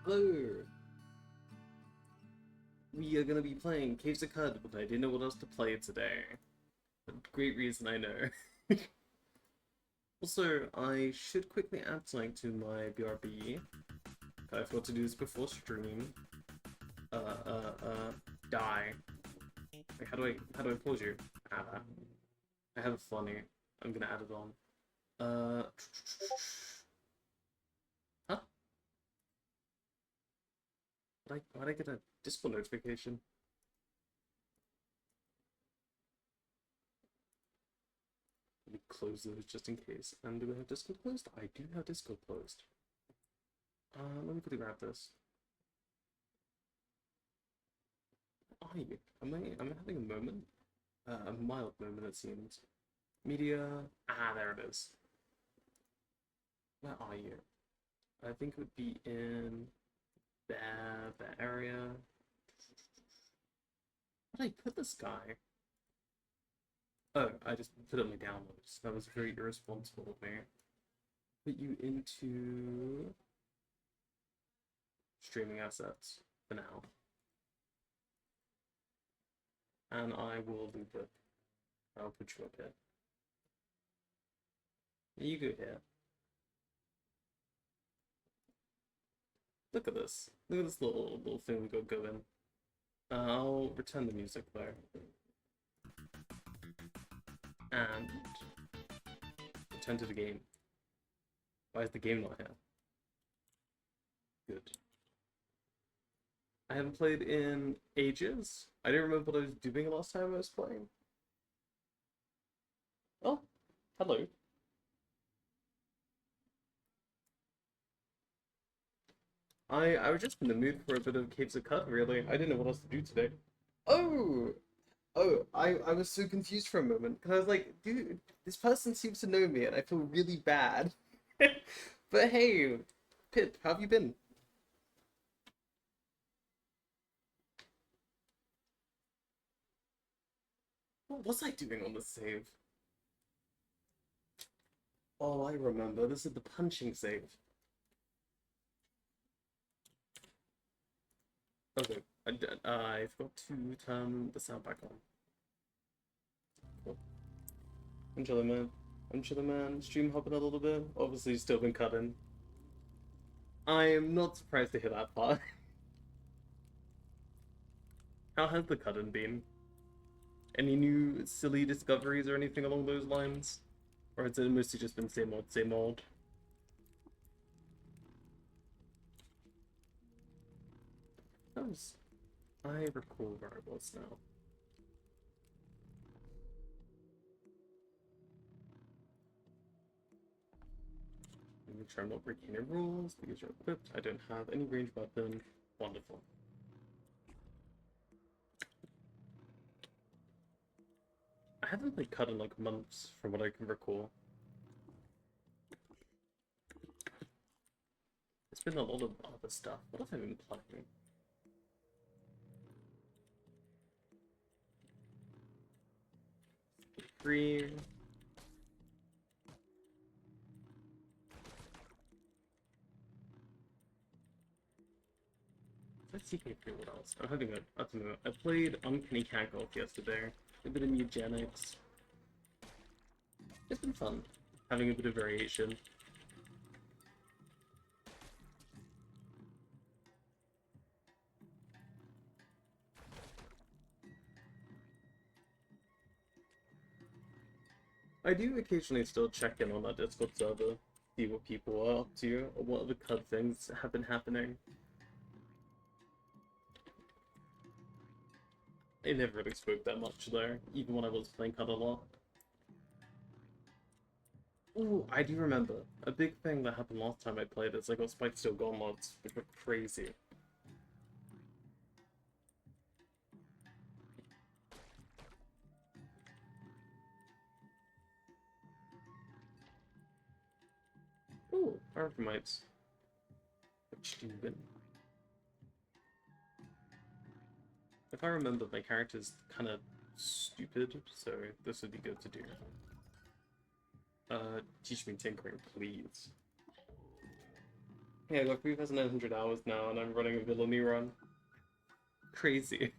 Hello! We are gonna be playing Caves of Cud, but I didn't know what else to play today. A great reason, I know. Also, I should quickly add something to my BRB. I forgot to do this before stream. Die. Like, how do I pause you? I have a funny. I'm gonna add it on. Huh? Why'd I get a Discord notification? Let me close those just in case. And do we have Discord closed? I do have Discord closed. Let me quickly grab this. Are you? Am I having a moment? A mild moment, it seems. Media. Ah, there it is. Where are you? I think it would be in there, that area. Where did I put this guy? Oh, I just put it in my downloads. That was very irresponsible of me. Put you into streaming assets for now. And I will loop it. I'll put you up here. You go here. Look at this. Look at this little thing we got going. I'll return the music though. And return to the game. Why is the game not here? Good. I haven't played in ages. I don't remember what I was doing last time I was playing. Oh, hello. I was just in the mood for a bit of Caves of Cud, really. I didn't know what else to do today. Oh! Oh, I was so confused for a moment, because I was like, dude, this person seems to know me, and I feel really bad. But hey, Pip, how have you been? What was I doing on the save? Oh, I remember. This is the punching save. Okay, I forgot to turn the sound back on. Cool. I'm chilling, man. I'm chilling, man. Stream hopping a little bit. Obviously, still been cutting. I am not surprised to hear that part. How has the cutting been? Any new silly discoveries or anything along those lines? Or has it mostly just been same old, same old? Nice. I recall where I was now. Make sure I'm not breaking any rules because you're equipped. I don't have any ranged weapon. Wonderful. I haven't played cut in like months from what I can recall. It's been a lot of other stuff. What have I been playing? Green. Let's see if I can what else. I'm having a I played Uncanny Cat Golf yesterday. A bit of eugenics. It's been fun. Having a bit of variation. I do occasionally still check in on that Discord server, see what people are up to, or what other CUD things have been happening. I never really spoke that much though, even when I was playing CUD a lot. Ooh, I do remember. A big thing that happened last time I played is I got Spike Still Gone mods, which were crazy. Ooh, Arachnomites. Which do you win? If I remember, my character's kind of stupid, so this would be good to do. Teach me tinkering, please. Hey, I got 3,900 hours now, and I'm running a villainy run. Crazy.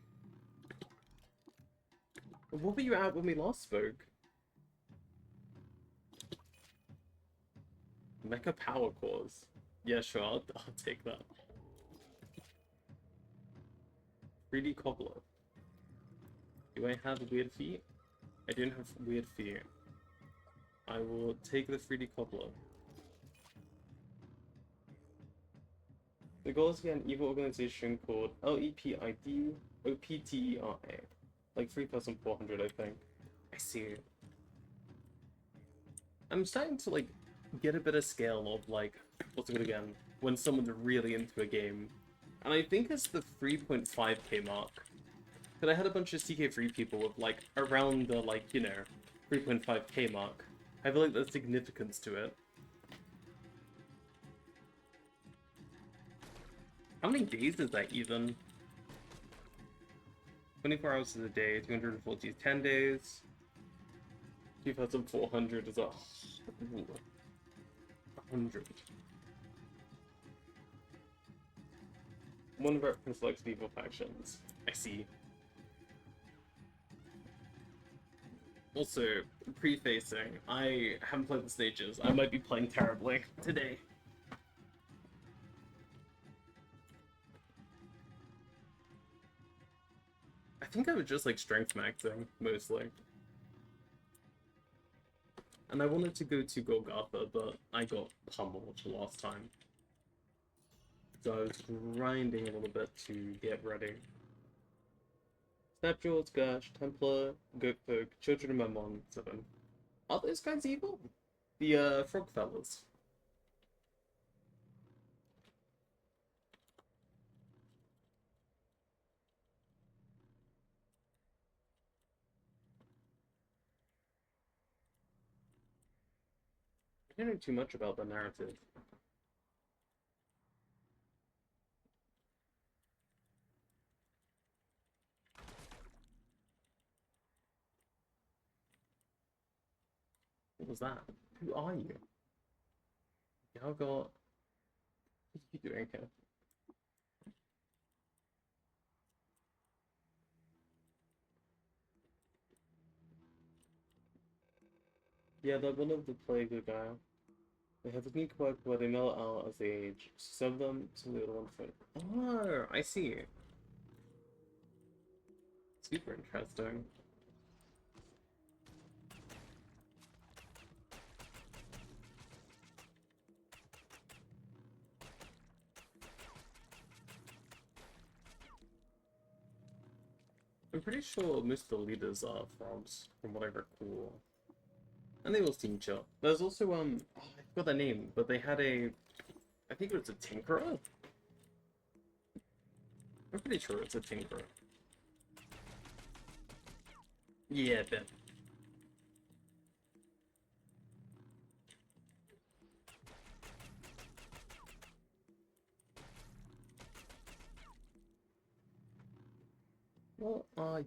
What were you at when we last spoke? Mecha Power Cores. Yeah, sure, I'll take that. 3D Cobbler. Do I have weird feet? I don't have weird feet. I will take the 3D Cobbler. The goal is to get an evil organization called LEPID OPTERA. Like 3,400, I think. I see. I'm starting to, like, get a better scale of, like, what's it called again? When someone's really into a game. And I think it's the 3.5k mark. Because I had a bunch of CK3 people with, like, around the, like, you know, 3.5k mark. I feel like there's significance to it. How many days is that even? 24 hours is a day, 240 is 10 days. 2,400 is a 100. One reference likes evil factions. I see. Also, prefacing, I haven't played the stages. I might be playing terribly today. I think I was just like strength maxing, mostly. And I wanted to go to Golgotha, but I got pummeled last time. So I was grinding a little bit to get ready. Snapjewels, Gash, Templar, Goatfolk, Children of Mammon, 7. Are those guys evil? The frog fellas. I don't know too much about the narrative. What was that? Who are you? Y'all got... What are you doing here? Yeah, they're one of the Plague guy. They have a unique quirk where they mellow out as they age. Some of them, some of the other ones don't. Oh, I see. Super interesting. I'm pretty sure most of the leaders are frogs, from what I recall. And they all seem chill. There's also, oh, I forgot their name, but they had a... I think it was a Tinkerer? I'm pretty sure it's a Tinkerer. Yeah, Ben. What are you?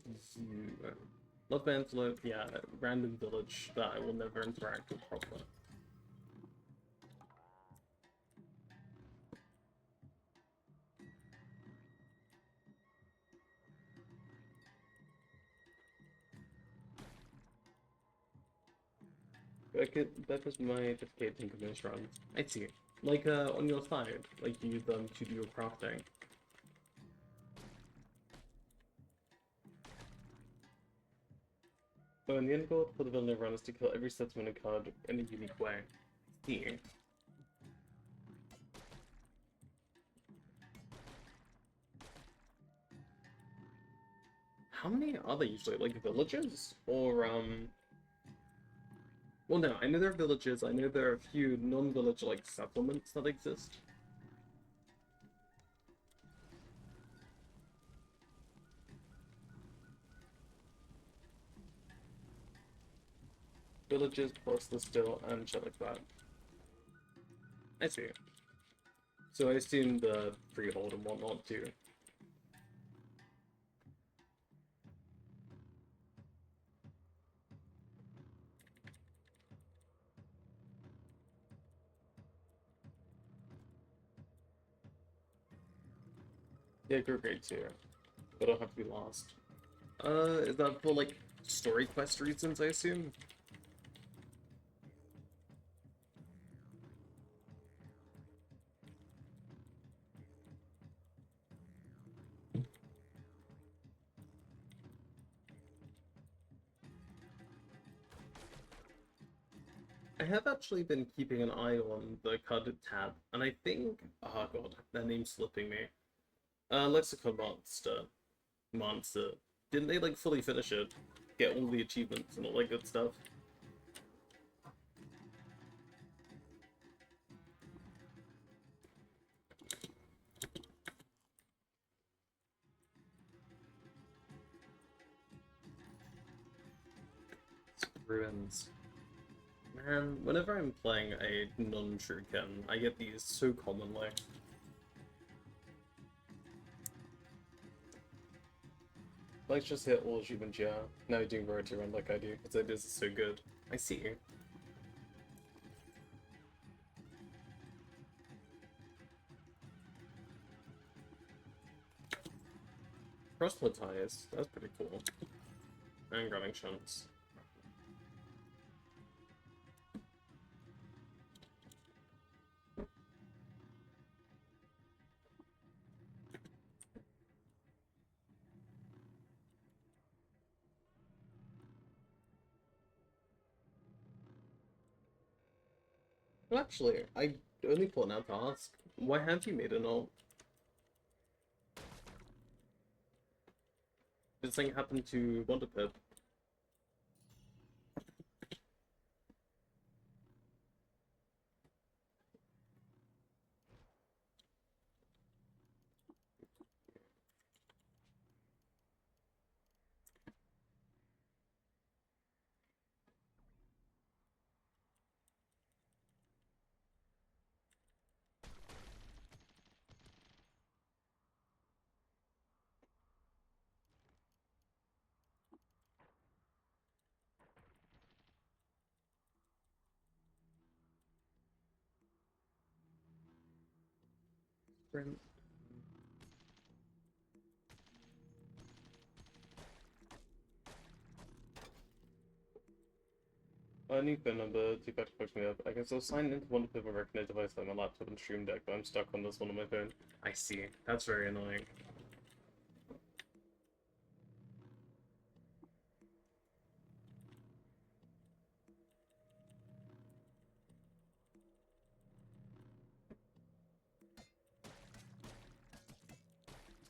Love Antelope, yeah, random village that I will never interact with properly. That was my dedicated commerce run. I see. Like, on your side, like you use them to do your crafting. So in the end goal for the villain run is to kill every settlement card in a unique way. See. How many are there usually? Like villages? Or, well, no, I know there are villages, I know there are a few non-village, like, settlements that exist. Villages plus the still and shit like that. I see. So I assume the freehold and whatnot too. Yeah, go grade 2. But I'll have to be lost. Is that for, like, story quest reasons, I assume? I have actually been keeping an eye on the card tab, and I think, oh god, that name's slipping me. Lexicon Monster. Didn't they like fully finish it? Get all the achievements and all that good stuff? Ruins. Man, whenever I'm playing a non-shuriken, I get these so commonly. Let's just hit all achievements, yeah. Now you're doing variety run like I do, because it is so good. I see you. Crossbow ties, that's pretty cool. And grabbing shunts. Well, actually, I only thought now to ask, why have you made an alt? Did something happen to Wonder Pip? Sprint. I need phone number, too bad to push me up. I can still sign into Wonder Pip and recognize device on my laptop and stream deck, but I'm stuck on this one on my phone. I see. That's very annoying.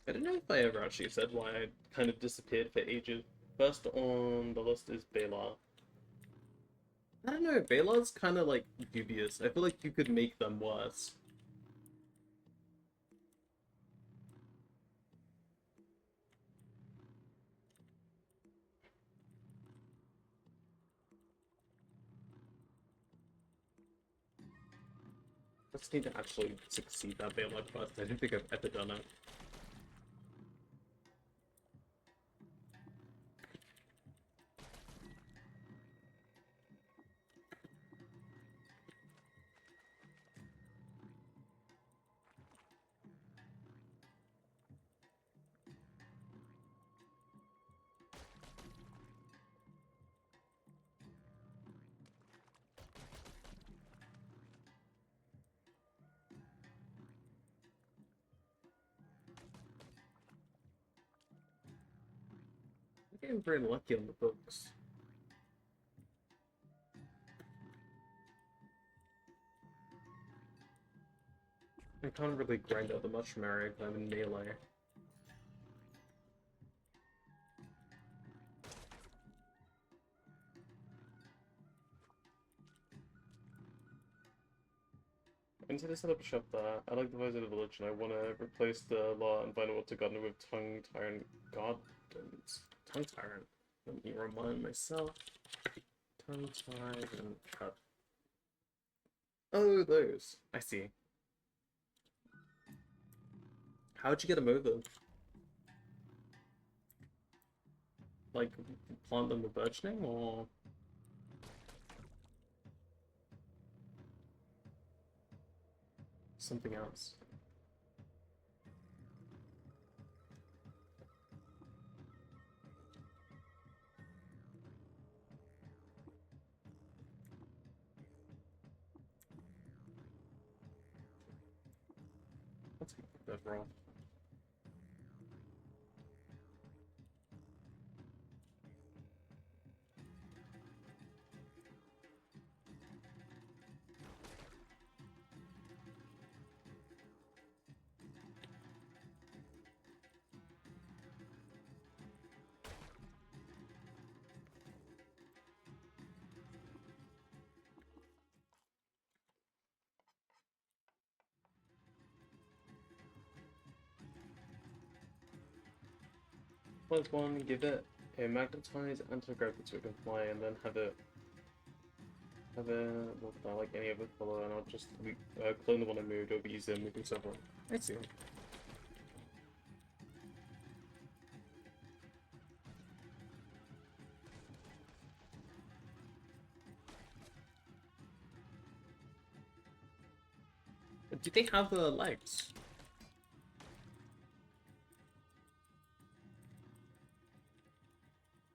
I don't know if I ever actually said why I kind of disappeared for ages. First on the list is Balar. I don't know, Balar's kind of like dubious. I feel like you could make them worse. I just need to actually succeed that Balar quest. I don't think I've ever done it. I'm getting very lucky on the books. I can't really grind out the mushroom area because I'm in melee. I need to set up a shop there. I like the vibes of the village and I want to replace the law and vinyl water gardener with tongue tyrant gardens. Tongue tyrant. Let me remind myself. Tongue tyrant cut. Oh, those. I see. How'd you get them over? Like, plant them with burgeoning, or something else? What's that wrong? Plus one, give it a magnetized anti-gravity so it can fly, and then have a well, like any other color, and I'll just clone the one I moved. It'll be easier moving several. I see. Do they have legs?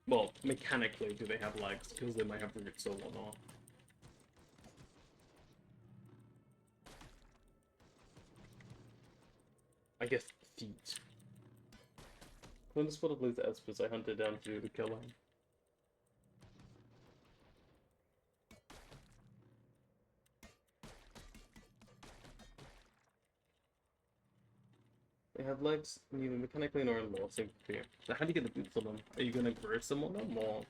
Well, mechanically, do they have legs? Because they might have roots or whatnot. I guess feet. When the spot of laser espers, I hunted down to kill him. They have legs, neither mechanically nor in law, same fear. So how do you get the boots on them? Are you gonna grow some on them, or...?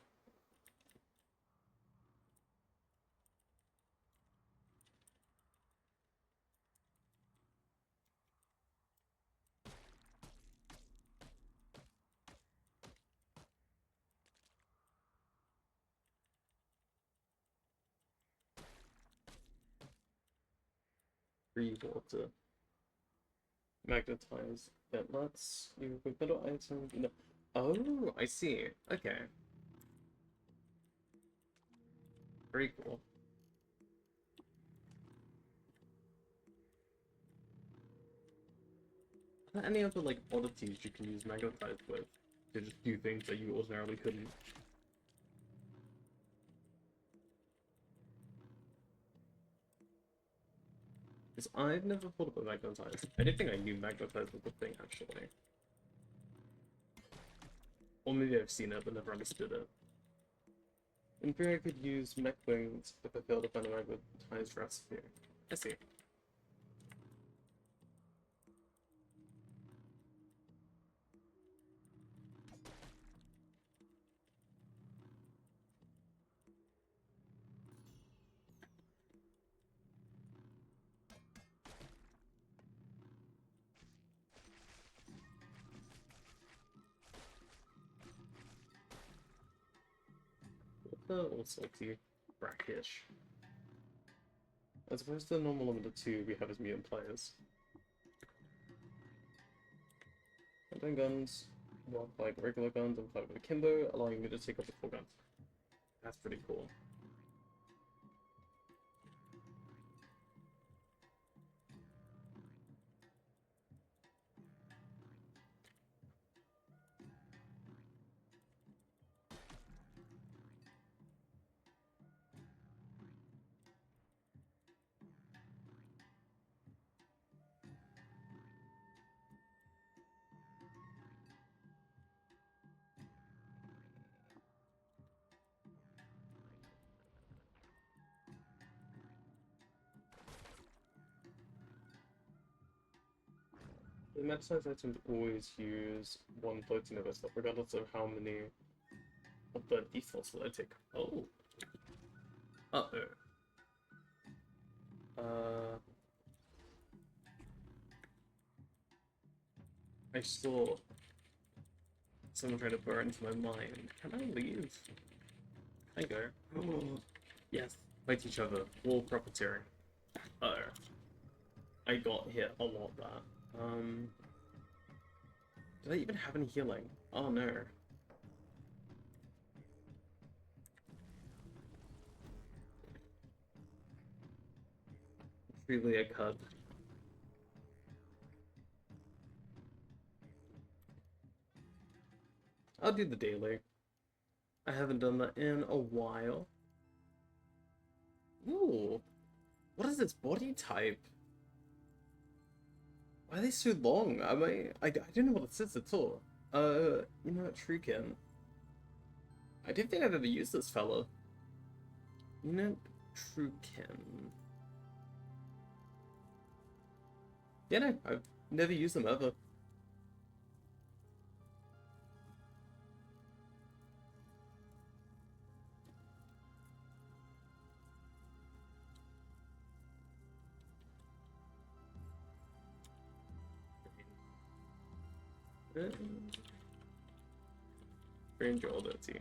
Free water. Magnetize. Yeah, let's... You with metal item... No. Oh, I see. Okay. Very cool. Are there any other, like, oddities you can use magnetize with? To just do things that you ordinarily couldn't? Because I've never thought about magnetize. I didn't think I knew magnetize was a thing, actually. Or maybe I've seen it, but never understood it. In theory, I could use mech wings if I failed to find a magnetized recipe. I see. Or salty, brackish. As opposed to the normal limit of 2 we have as mutant players. Handgun guns, walk like regular guns and fight with akimbo, allowing me to take up the full guns. That's pretty cool. The med-sized items always use one floating of stuff, regardless of how many of the defaults that I take. Oh. Uh-oh. I saw someone trying to burn into my mind. Can I leave? Can I go? Oh. Yes. Fight each other. Wall profiteering. Uh-oh. I got hit a lot there. Did I even have any healing? Oh no. It's really a cut. I'll do the daily. I haven't done that in a while. Ooh. What is its body type? Why are they so long? I don't know what it says at all. You know what, Trukin? I don't think I've ever used this fella. You know, Trukin. Yeah, no, I've never used them ever. Strange oddity.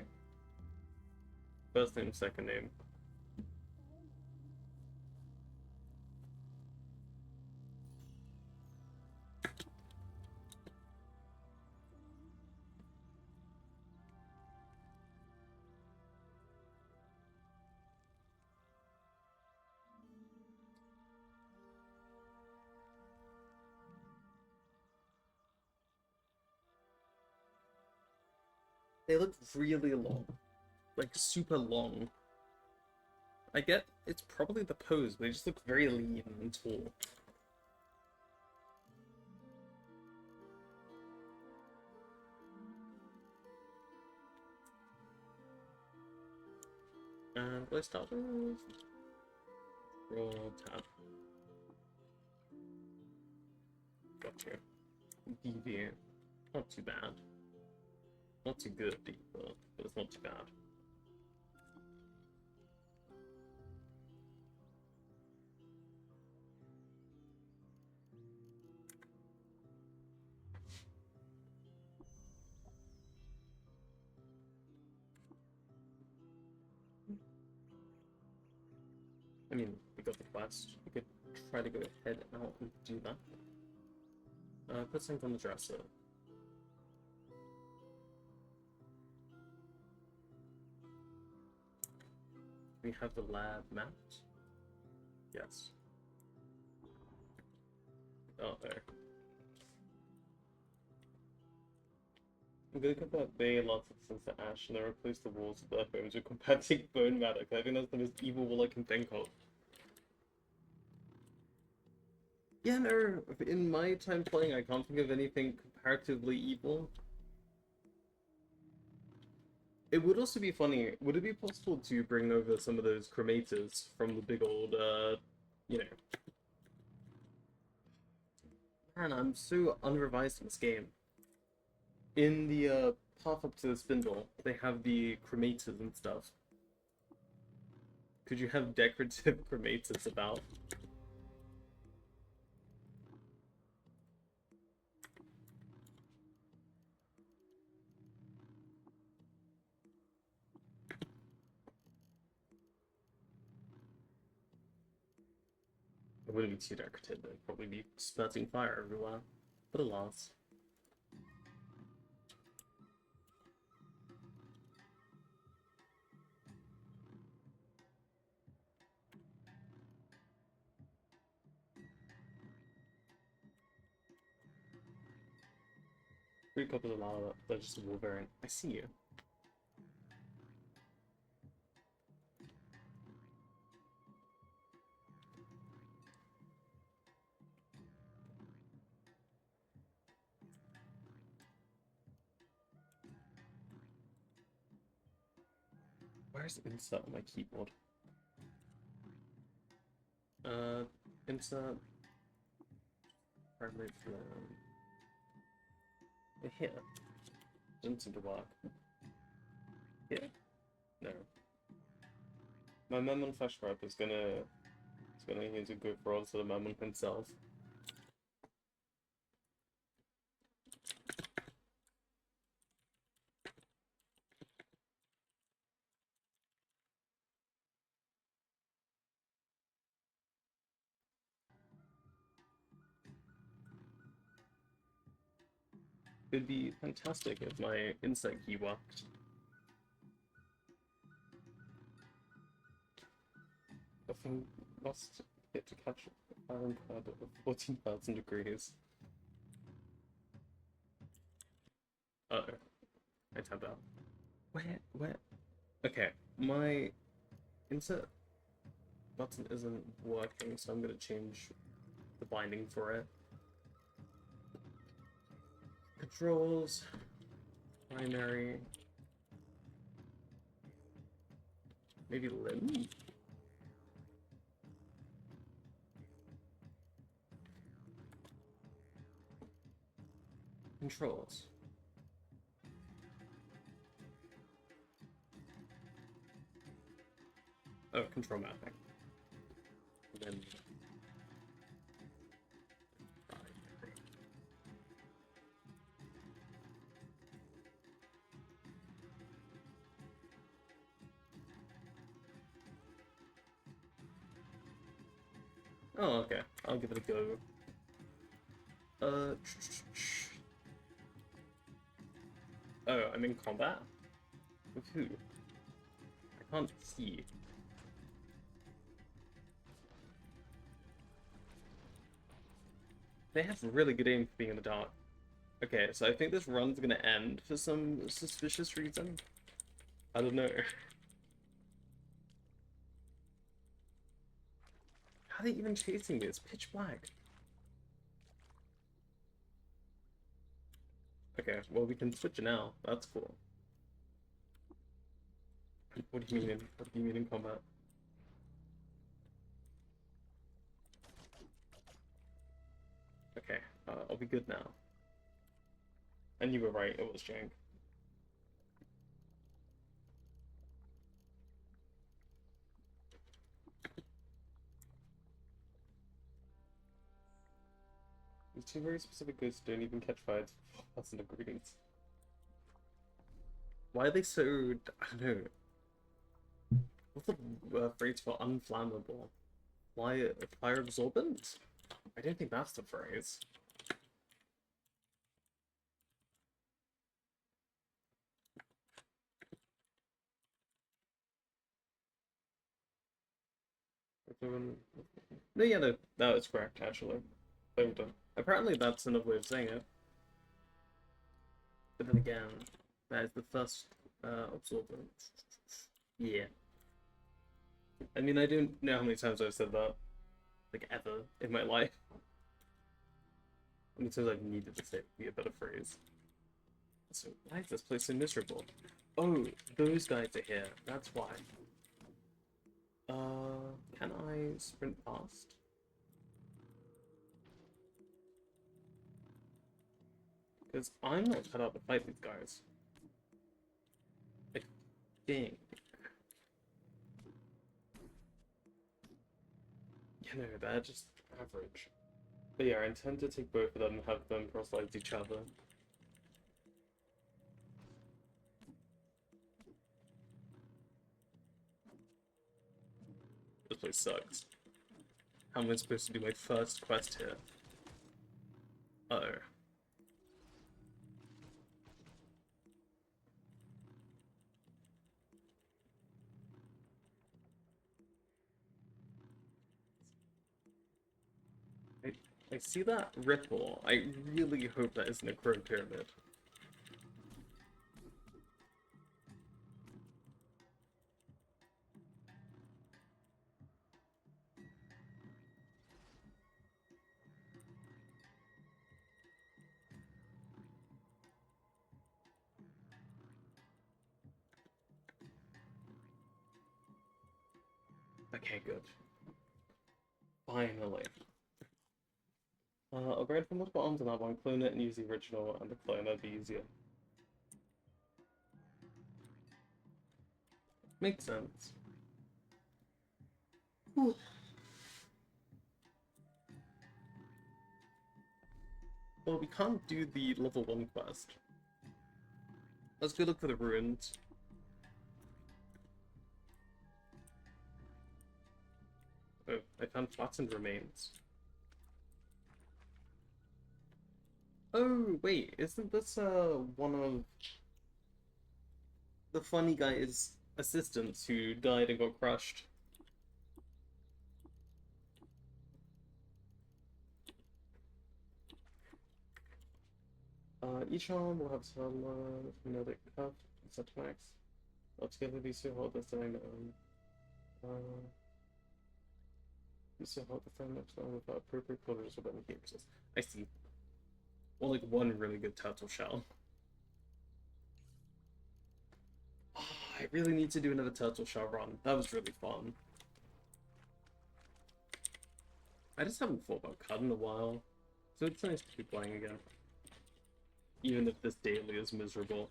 First name, second name. They look really long. Like, super long. I get it's probably the pose, but they just look very lean and tall. And what do I start with? Roll tab. Gotcha. Deviant. Not too bad. Not too good, but it's not too bad. I mean, we got the quest. We could try to go ahead out and do that. Put something on the dresser. We have the lab mapped. Yes. Oh, there. I'm gonna convert Bay and lots of sense to ash and then replace the walls of their homes with compacting bone matter, because I think that's the most evil wall I can think of. Yeah, no, in my time playing, I can't think of anything comparatively evil. It would also be funny, would it be possible to bring over some of those cremators from the big old, you know... Man, I'm so unrevised in this game. In the, path up to the spindle, they have the cremators and stuff. Could you have decorative cremators about? It wouldn't be too decorative, it'd probably be spurting fire everywhere. But alas. Three copies of lava, that's just a wall variant. I see you. Where's insert on my keyboard? Insert. Primary form. Here. Doesn't seem to work. Here? No. My Mammon Flash Grab is gonna use a good roll to the Mammon himself. It'd be fantastic if my insect key worked. The thing must hit to catch iron clad at 14,000 degrees. Uh oh. I tabbed out. Where? Okay, my insert button isn't working, so I'm gonna change the binding for it. Controls, primary, maybe limb? Controls. Oh, control mapping. Limb. Oh, okay. I'll give it a go. Oh, I'm in combat? With who? I can't see. They have really good aim for being in the dark. Okay, so I think this run's gonna end for some suspicious reason. I don't know. How are they even chasing me? It's pitch black. Okay, well we can switch now. That's cool. What do you mean in combat? Okay, I'll be good now. And you were right, it was jank. These two very specific ghosts don't even catch fires. That's an agreement. Why are they so... I don't know. What's the phrase for unflammable? Fire absorbent? I don't think that's the phrase. No, yeah, no, that was correct, actually. Apparently that's another way of saying it. But then again, that is the first absorbent. Yeah. I mean, I don't know how many times I've said that. Like, ever in my life. How many times I've needed to say it to be a better phrase. So, why is this place so miserable? Oh, those guys are here. That's why. Can I sprint past? Because I'm not cut out to fight these guys. I think. You know, they're just average. But yeah, I intend to take both of them and have them proselytize each other. This place sucks. How am I supposed to do my first quest here? Uh-oh. I see that ripple. I really hope that isn't a crow pyramid. Okay, good. Finally. Upgrade from multiple arms on that one, clone it and use the original and the clone, that'd be easier. Makes sense. Whew. Well, we can't do the level 1 quest. Let's go look for the ruins. Oh, I found flattened remains. Oh, wait, isn't this, one of the funny guy's assistants who died and got crushed? Each arm will have some, magnetic cuff, set max. Altogether, these two hold the same, these two hold the same next arm without appropriate quarters or any cases. I see. Or like one really good turtle shell. Oh, I really need to do another turtle shell run. That was really fun. I just haven't thought about CUD in a while, so it's nice to be playing again. Even if this daily is miserable.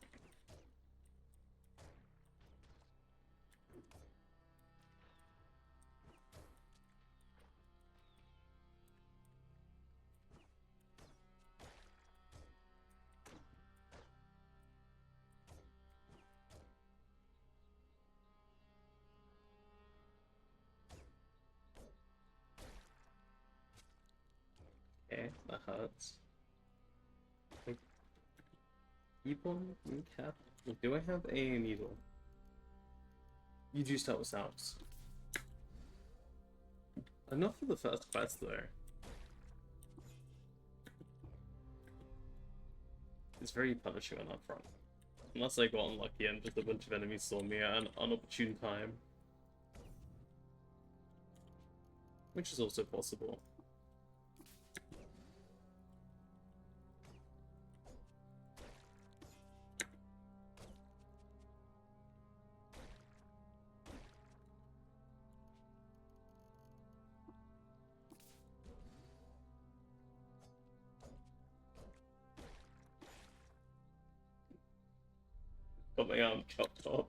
Okay, that hurts. Like, keep on cap. Do I have a needle? You do start with sounds. Enough for the first quest though. It's very punishing on that front. Unless I got unlucky and just a bunch of enemies saw me at an unopportune time. Which is also possible. Got my arm chopped off.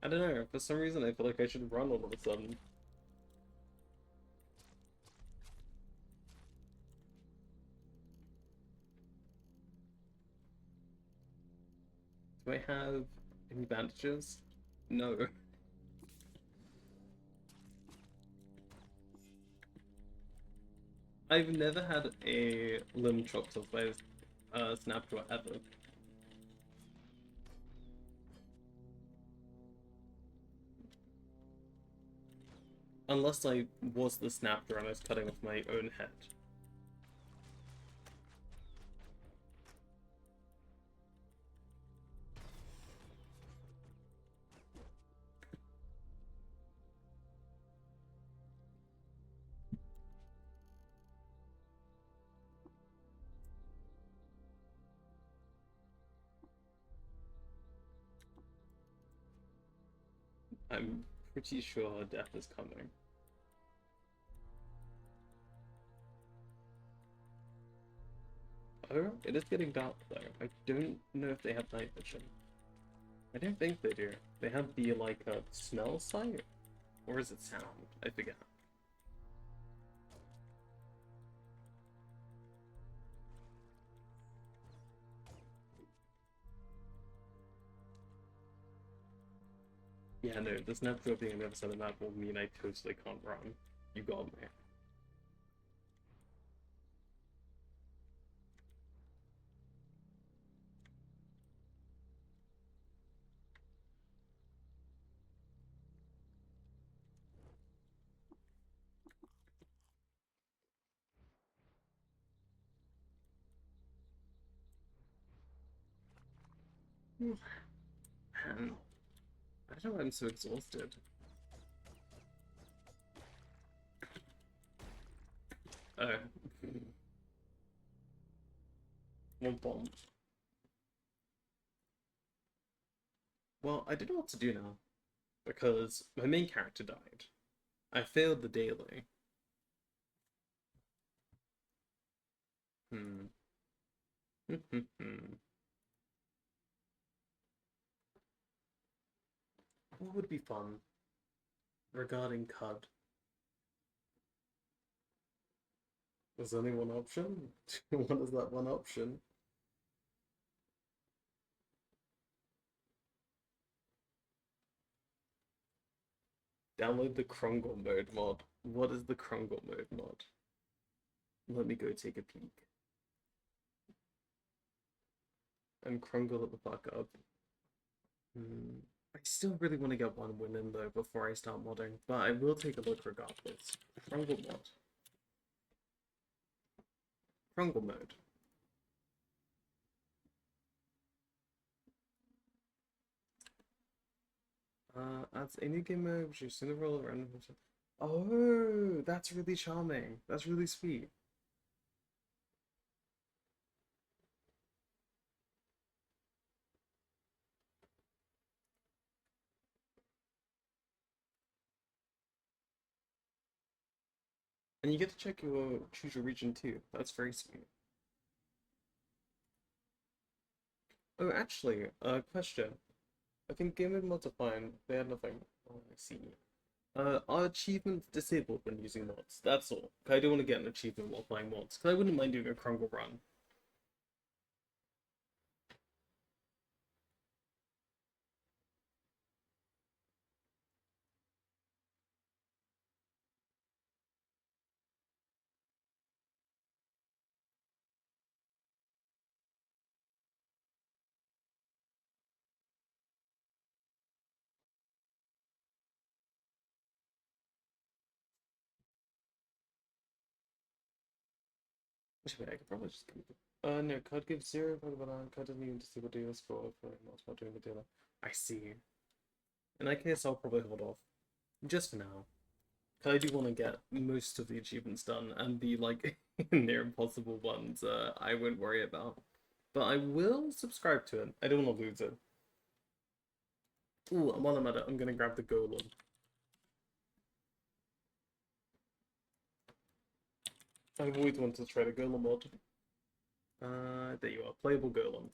I don't know, for some reason I feel like I should run all of a sudden. Do I have any bandages? No. I've never had a limb chopped off by a snapjaw ever. Unless I was the snapjaw and I was cutting off my own head. I'm pretty sure death is coming. Oh, it is getting dark though. I don't know if they have night vision. I don't think they do. They have the, like, smell sight? Or is it sound? I forget. Yeah, no, the snapjaw being on the other side of the map will mean I totally can't run. You got me. Man, I don't know why I'm so exhausted. Oh. One bomb. Well, I don't know what to do now. Because my main character died. I failed the daily. Hmm. What would be fun regarding CUD? There's only one option? What is that one option? Download the Krungle mode mod. What is the Krungle mode mod? Let me go take a peek. And Krungle it the fuck up. I still really want to get one win in though before I start modding, but I will take a look regardless. Krungle mod. Krungle mode. Adds a new game mode, which is in the role of random person. Oh, that's really charming. That's really sweet. And you get to check your choose your region too. That's very sweet. Oh, actually, question. I think game mode mods are fine. They had nothing. Oh, I see. Are achievements disabled when using mods? That's all. 'Cause I do want to get an achievement while playing mods. Because I wouldn't mind doing a Krungle run. Actually, I could probably just keep it. No, card gives zero for the banana. Card doesn't even disable deals for mods while doing the dealer. I see. In that case, I'll probably hold off. Just for now. 'Cause I do want to get most of the achievements done, and the, like, near impossible ones, I won't worry about. But I will subscribe to it. I don't want to lose it. Ooh, while I'm at it, I'm gonna grab the golem. I've always wanted to try the golem mod. There you are, playable golem.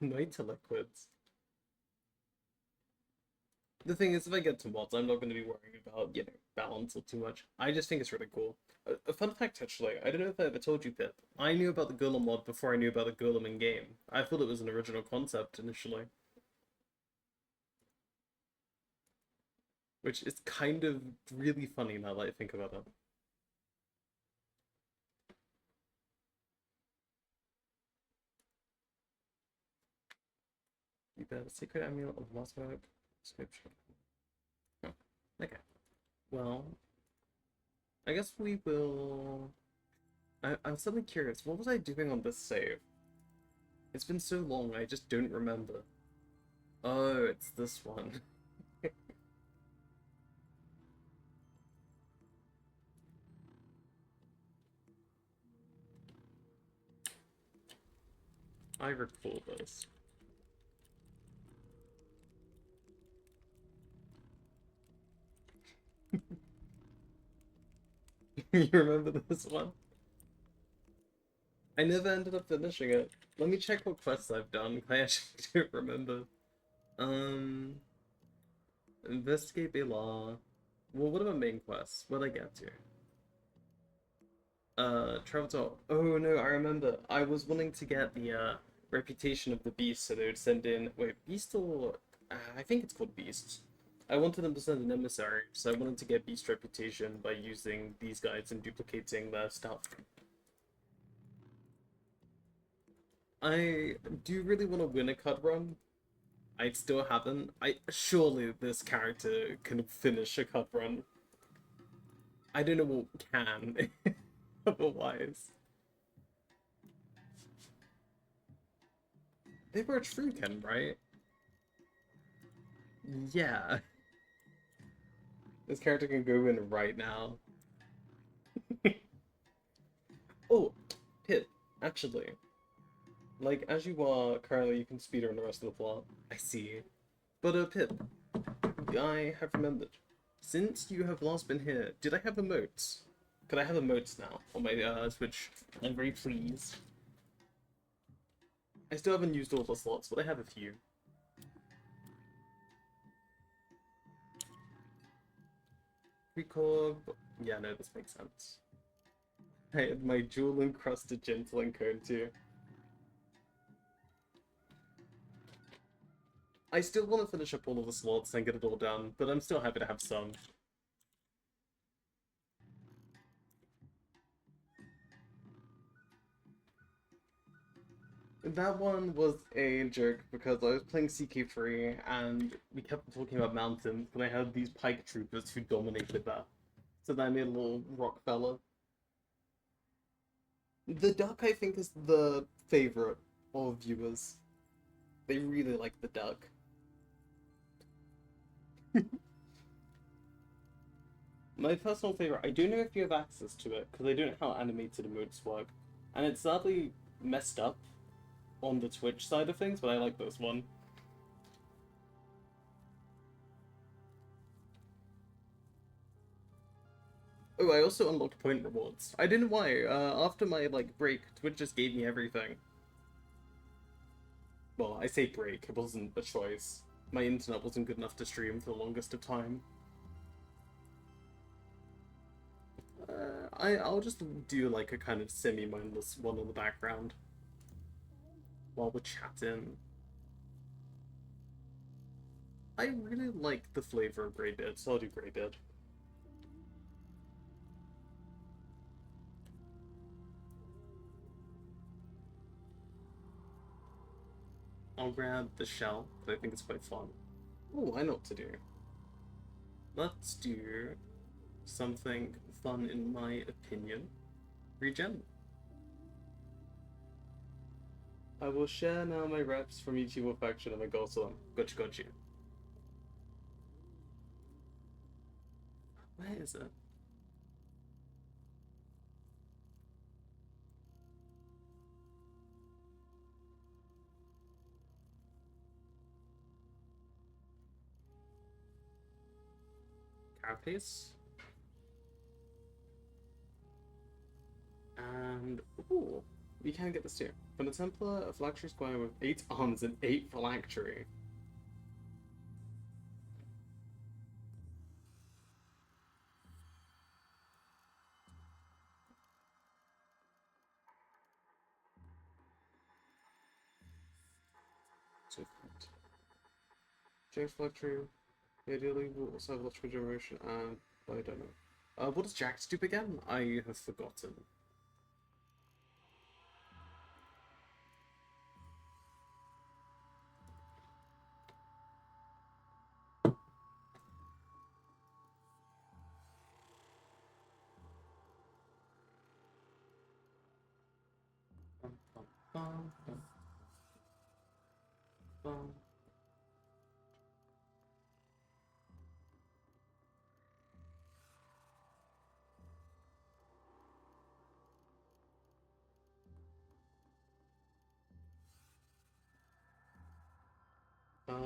Night to liquids. The thing is, if I get to mods, I'm not going to be worrying about, balance or too much. I just think it's really cool. A fun fact, actually, I don't know if I ever told you, Pip. I knew about the golem mod before I knew about the golem in game. I thought it was an original concept initially. Which is kind of really funny now that I think about it. You bet. Secret amulet of Mossberg. Description. Oh, okay. Well, I guess we will. I'm suddenly curious. What was I doing on this save? It's been so long, I just don't remember. Oh, it's this one. I recall this. You remember this one? I never ended up finishing it. Let me check what quests I've done. I actually don't remember. Um, investigate Bela. Well, what are my main quests? What'd I get to? Travel to. Oh no, I remember. I was wanting to get the reputation of the beast, so they would send in. Wait, beast or I think it's called beast. I wanted them to send an emissary, so I wanted to get beast reputation by using these guys and duplicating their stuff. I do really want to win a cut run. I still haven't. I surely this character can finish a cut run. I don't know what can otherwise. They were a Truecan, right? Yeah. This character can go in right now. Oh, Pip, actually, like, as you are currently, you can speed run the rest of the plot. I see. But, Pip, I have remembered. Since you have last been here, did I have emotes? Could I have emotes now on my Switch? I'm very pleased. I still haven't used all the slots, but I have a few. Precorb. Yeah, no, this makes sense. I had my jewel encrusted gentle cone too. I still want to finish up all of the slots and get it all done, but I'm still happy to have some. That one was a joke because I was playing CK3 and we kept talking about mountains, and I had these pike troopers who dominated that. So then I made a little rock fella. The duck, I think, is the favorite of viewers. They really like the duck. My personal favorite, I don't know if you have access to it, because I don't know how animated emotes work. And it's sadly messed up on the Twitch side of things, but I like this one. Oh, I also unlocked point rewards. I didn't know why. After my, like, break, Twitch just gave me everything. Well, I say break, it wasn't a choice. My internet wasn't good enough to stream for the longest of time. I'll just do like a kind of semi-mindless one in the background while we're chatting. I really like the flavor of Greybeard, so I'll do Greybeard. I'll grab the shell, but I think it's quite fun. Oh, I know what to do. Let's do something fun in my opinion. Regen. I will share now my reps from each evil faction and my goals to them. Gotcha. Where is it? Carapace. And, ooh, we can get this too. From the Templar, a phylactery squire with 8 arms and 8 phylactery. So, Jack's phylactery, ideally will also have electrical generation, and I don't know. What does Jack's do again? I have forgotten. Bum, bum, bum, bum, bum.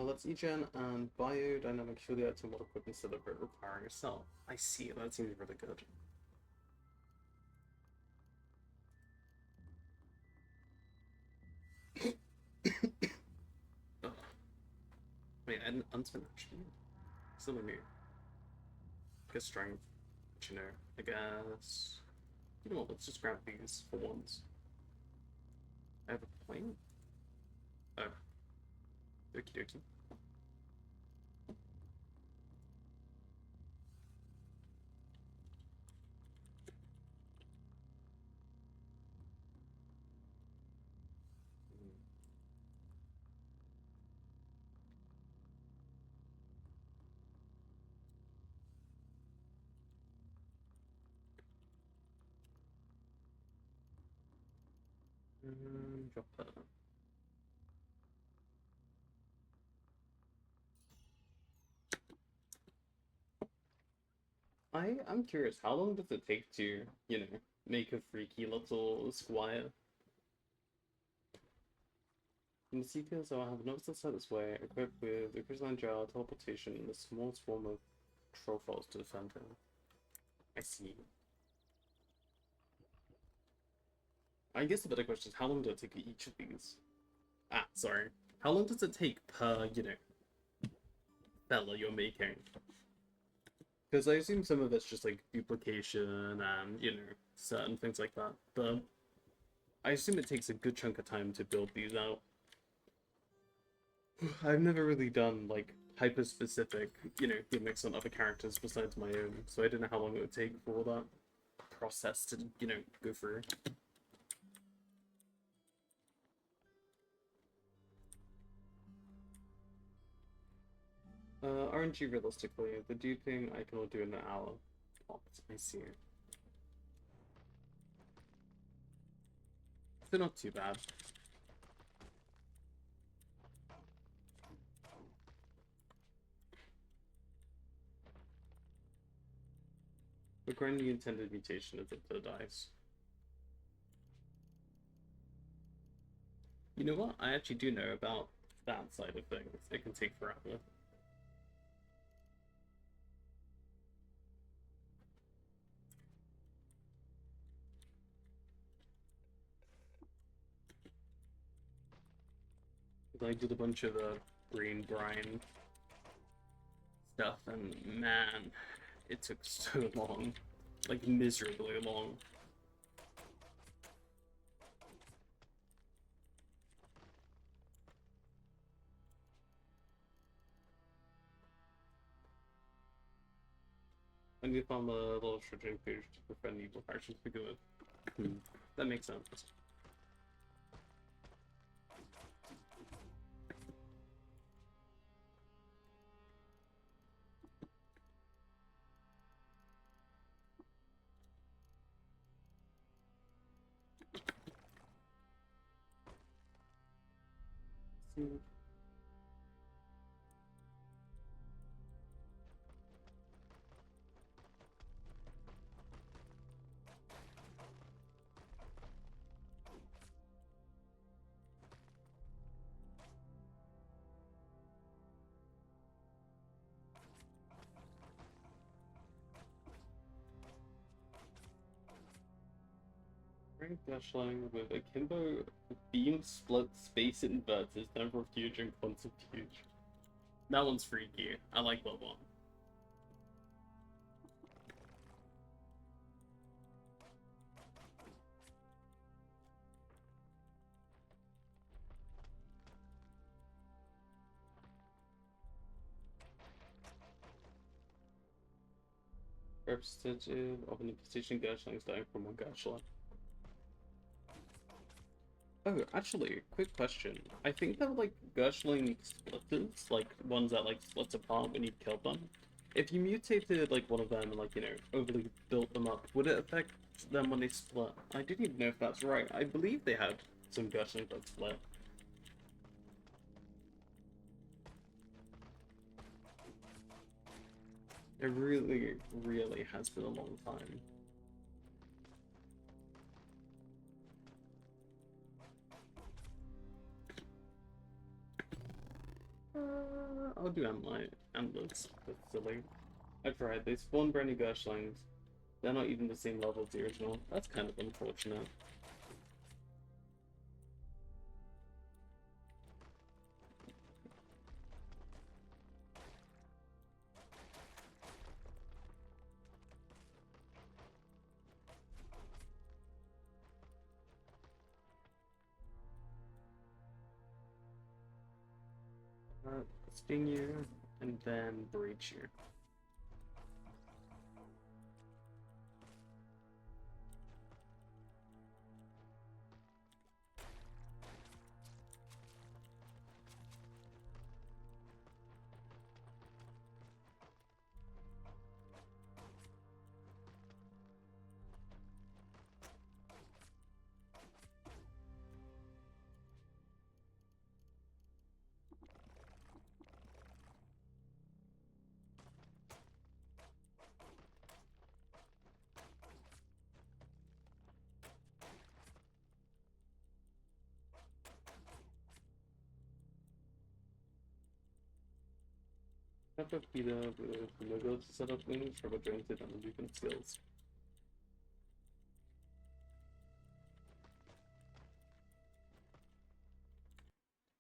Let's egen and biodynamic surely add to mod equipment instead of requiring a cell. I see, that seems really good. Ugh. Wait, and unspent action. Still a new. I guess strength, but you know, I guess. You know what, let's just grab these for once. I have a point? Oh, okie dokie. Drop that. I'm curious, how long does it take to, you know, make a freaky little squire? In the seekers, I have noticed that set this way, equipped with a crystalline jar, teleportation, and a small swarm of trolls to defend him. I see. I guess the better question is, how long does it take each of these? Ah, sorry. How long does it take per, you know, fella you're making? Because I assume some of it's just like duplication and, you know, certain things like that. But I assume it takes a good chunk of time to build these out. I've never really done like hyper-specific, you know, gimmicks on other characters besides my own, so I don't know how long it would take for that process to, you know, go through. RNG realistically, the duping I can all do in an hour. Oh, I see. They're not too bad. But granting the intended mutation of the dice. You know what? I actually do know about that side of things. It can take forever. I did a bunch of brain brine stuff, and man, it took so long. Like, miserably long. I need to find a little strategic page to prevent evil factions to begin with. That makes sense. Frank Dashline with akimbo beam split space inverters, number of huge and quantum huge. That one's freaky. I like that one. Representative of an imposition Gershlin's dying from one Gershling. Oh, actually, quick question. I think that like Gershling splitters, like ones that like split apart when you kill them. If you mutated like one of them and like, you know, overly built them up, would it affect them when they split? I didn't even know if that's right. I believe they had some Gershlings that split. It really, really has been a long time. I'll do Antlight. Antlers. That's silly. I tried. They spawn brand new Gershlings. They're not even the same level as the original. That's kind of unfortunate. Sting you, and then breach you. Have a Peter with mobility setup wings for jointed and weapon skills.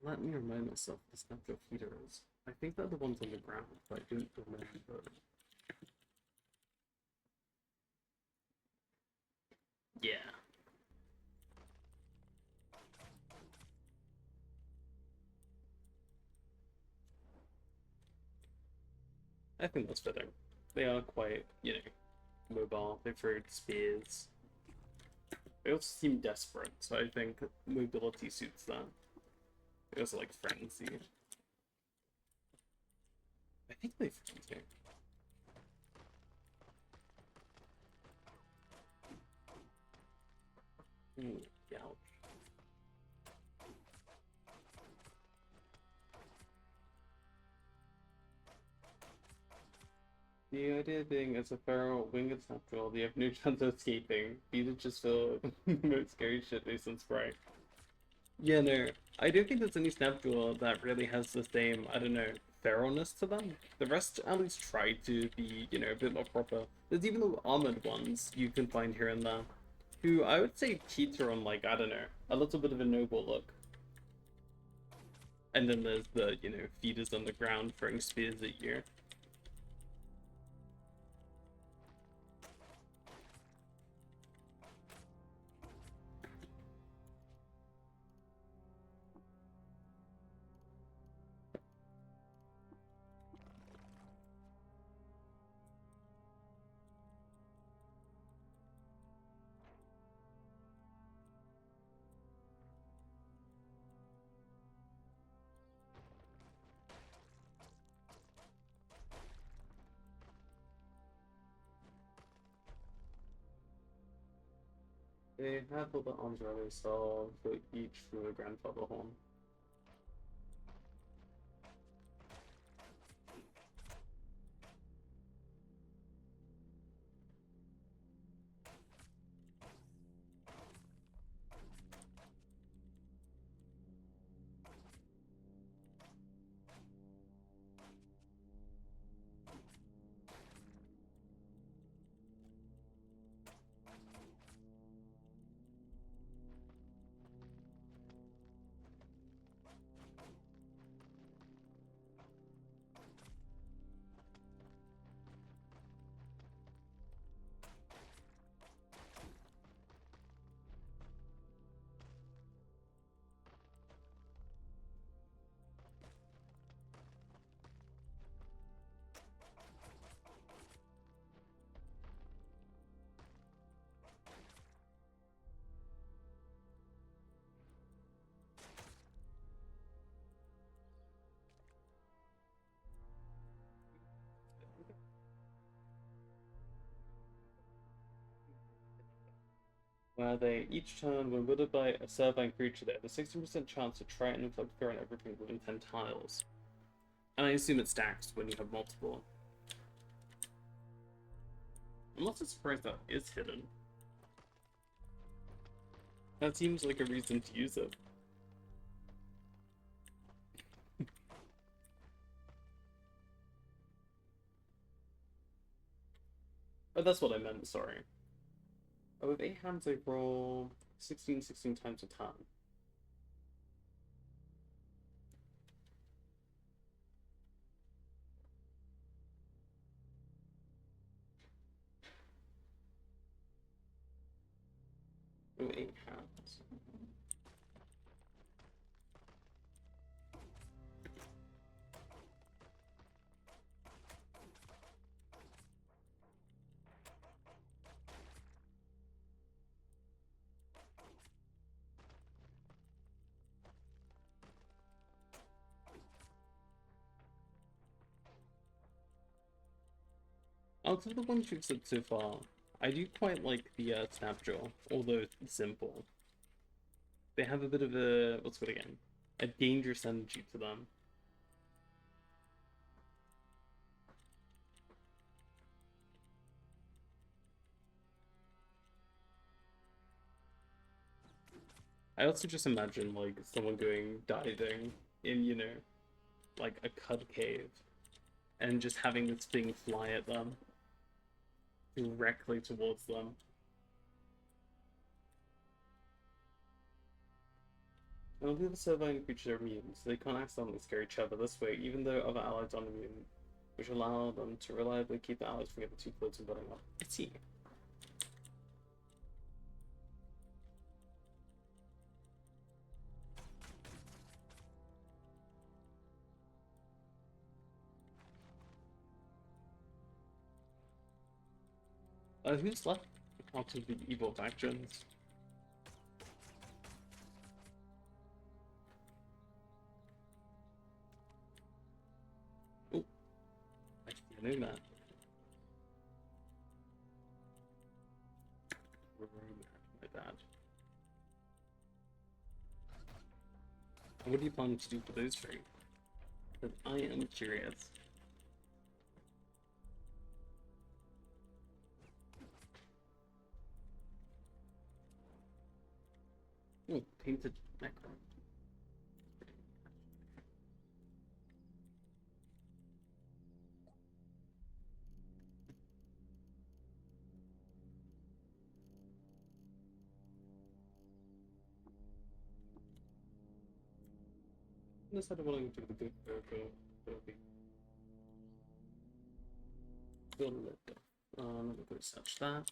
Let me remind myself the Snapshot feeders. I think they're the ones on the ground, but I didn't remember. Yeah. I think that's fitting. They are quite, you know, mobile. They throw spears. They also seem desperate, so I think mobility suits them. They also like frenzy. I think they frenzy. Ouch. The idea being, as a feral winged snapjaw, you have no chance of escaping. These are just the most scary shit based on Sprite. Yeah, no, I don't think there's any snapjaw that really has the same, I don't know, feralness to them. The rest at least try to be, you know, a bit more proper. There's even the armored ones you can find here and there, who I would say teeter on, like, I don't know, a little bit of a noble look. And then there's the, you know, feeders on the ground throwing spears at you. They have all the arms around themselves, for each from the grandfather horn. Where they each turn, when wielded by a servine creature, they have a 60% chance to try and inflict fear on everything within 10 tiles. And I assume it stacks when you have multiple. I'm also surprised that is hidden. That seems like a reason to use it. Oh, that's what I meant, sorry. Oh, with 8 hands I roll 16 times a turn. Oh, 8 hands. Out of the ones you've said so far, I do quite like the Snapjaw, although simple. They have a bit of a, what's it again? A dangerous energy to them. I also just imagine, like, someone going diving in, you know, like a cud cave, and just having this thing fly at them, directly towards them. And all the other surviving creatures are immune, so they can't accidentally scare each other this way, even though other allies aren't immune, which allow them to reliably keep the allies from getting too close and burning up. I see. Who's left out of the evil factions? Oh, I see a new map. My bad. What do you plan to do for those three? Because I am curious. Oh, painted necro. Decided what I'm going to do the let me go search that.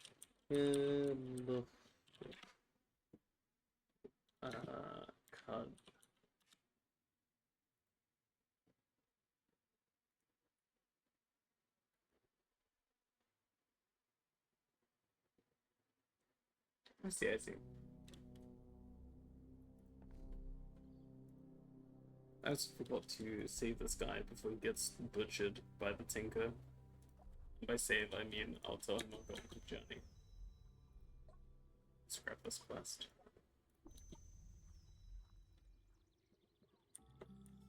Card. I see, I see. I also forgot to save this guy before he gets butchered by the Tinker. By save, I mean I'll tell him I'll go on the journey. Scrap this quest.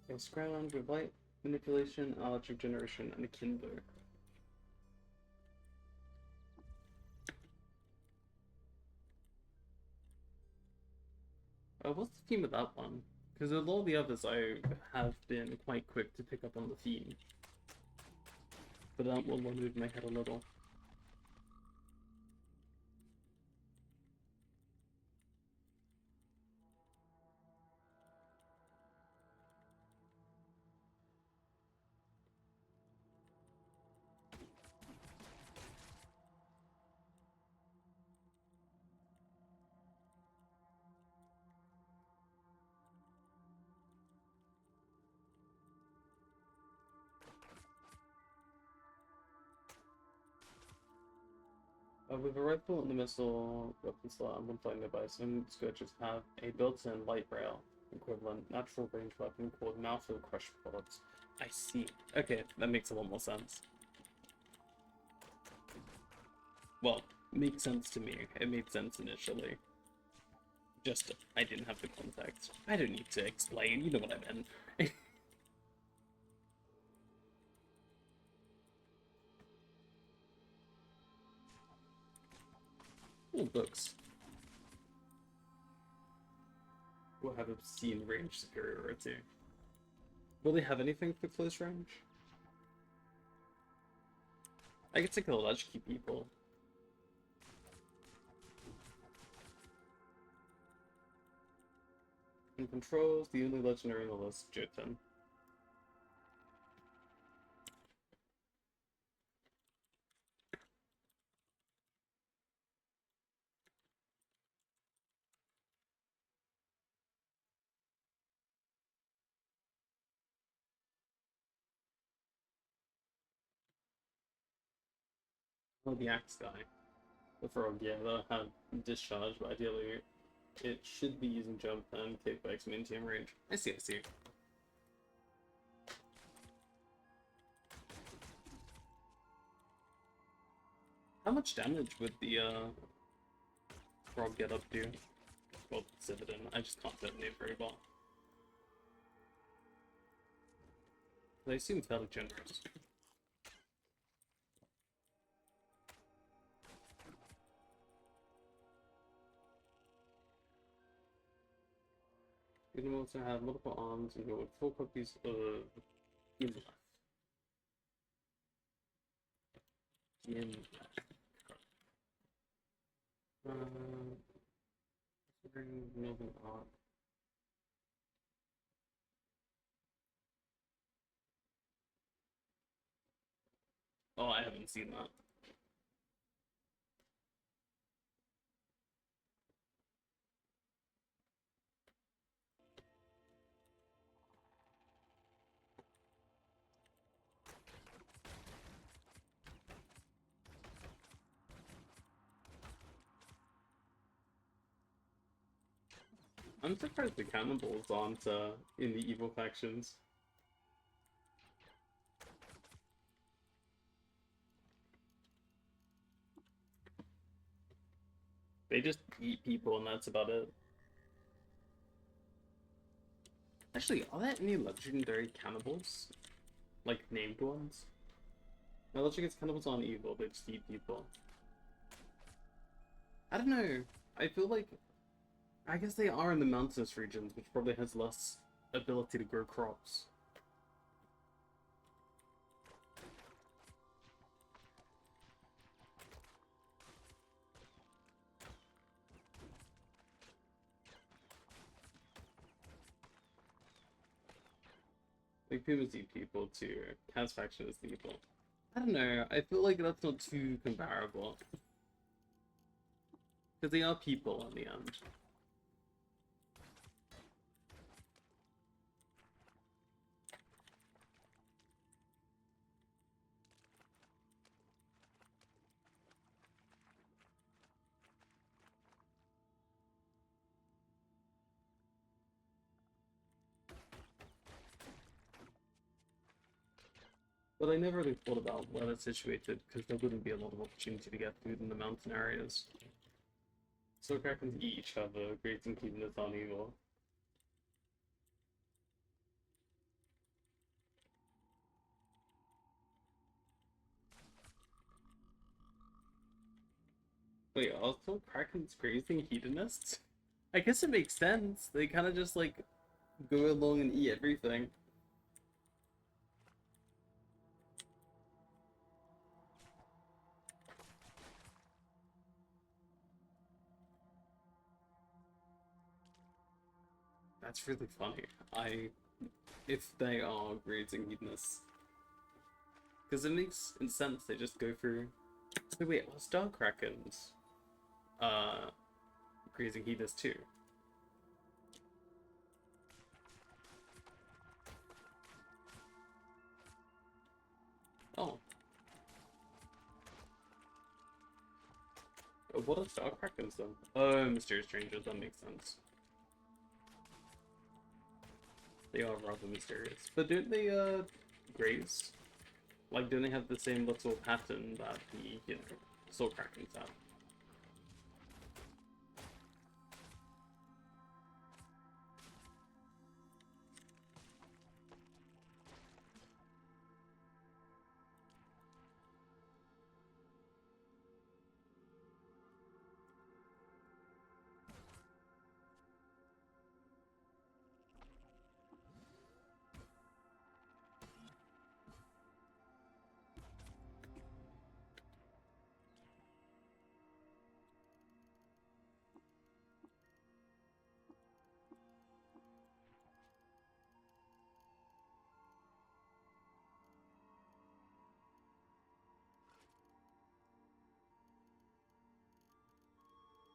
Okay, Scryland with light manipulation, electric generation, and a kindler. What's the theme of that one? Because with all the others, I have been quite quick to pick up on the theme. But that one will move my head a little. With a rifle and the missile weapon slot and one flying device, some scourges have a built-in light rail equivalent natural range weapon called mouthful crush bullets. I see. Okay, that makes a lot more sense. Well, makes sense to me. It made sense initially. Just, I didn't have the context. I don't need to explain, you know what I meant. All books will have obscene range superiority. Will they have anything for close range? I get to kill latchkey people. And controls, the only legendary on the list, Jotun. Oh, the axe guy. The frog, yeah, they'll have discharge, but ideally it should be using jump and kickbacks to maintain range. I see, I see. How much damage would the frog get up to? Well, Cividen. I just can't detonate very well. They seem fairly generous. You can also have multiple arms and go with 4 copies of Yin. Yin. Northern art. Oh, I haven't seen that. I'm surprised the cannibals aren't in the evil factions. They just eat people and that's about it. Actually, are there any legendary cannibals? Like, named ones? My logic is cannibals aren't evil, they just eat people. I don't know. I feel like I guess they are in the mountainous regions, which probably has less ability to grow crops. Like, pumas eat people too. Cat's faction is evil. I don't know, I feel like that's not too comparable. Because they are people in the end. But I never really thought about where it's situated, because there wouldn't be a lot of opportunity to get food in the mountain areas. So krakens eat each other, creating keenness on evil. Wait, also krakens grazing hedonists? I guess it makes sense. They kind of just like go along and eat everything. That's really funny. If they are grazing hedonists, because it makes sense. They just go through. So wait, are star krakens grazing hedonists too? Oh. What are star krakens then? Oh, mysterious strangers, that makes sense. They are rather mysterious. But don't they, graze? Like, don't they have the same little pattern that the, soul krakens have?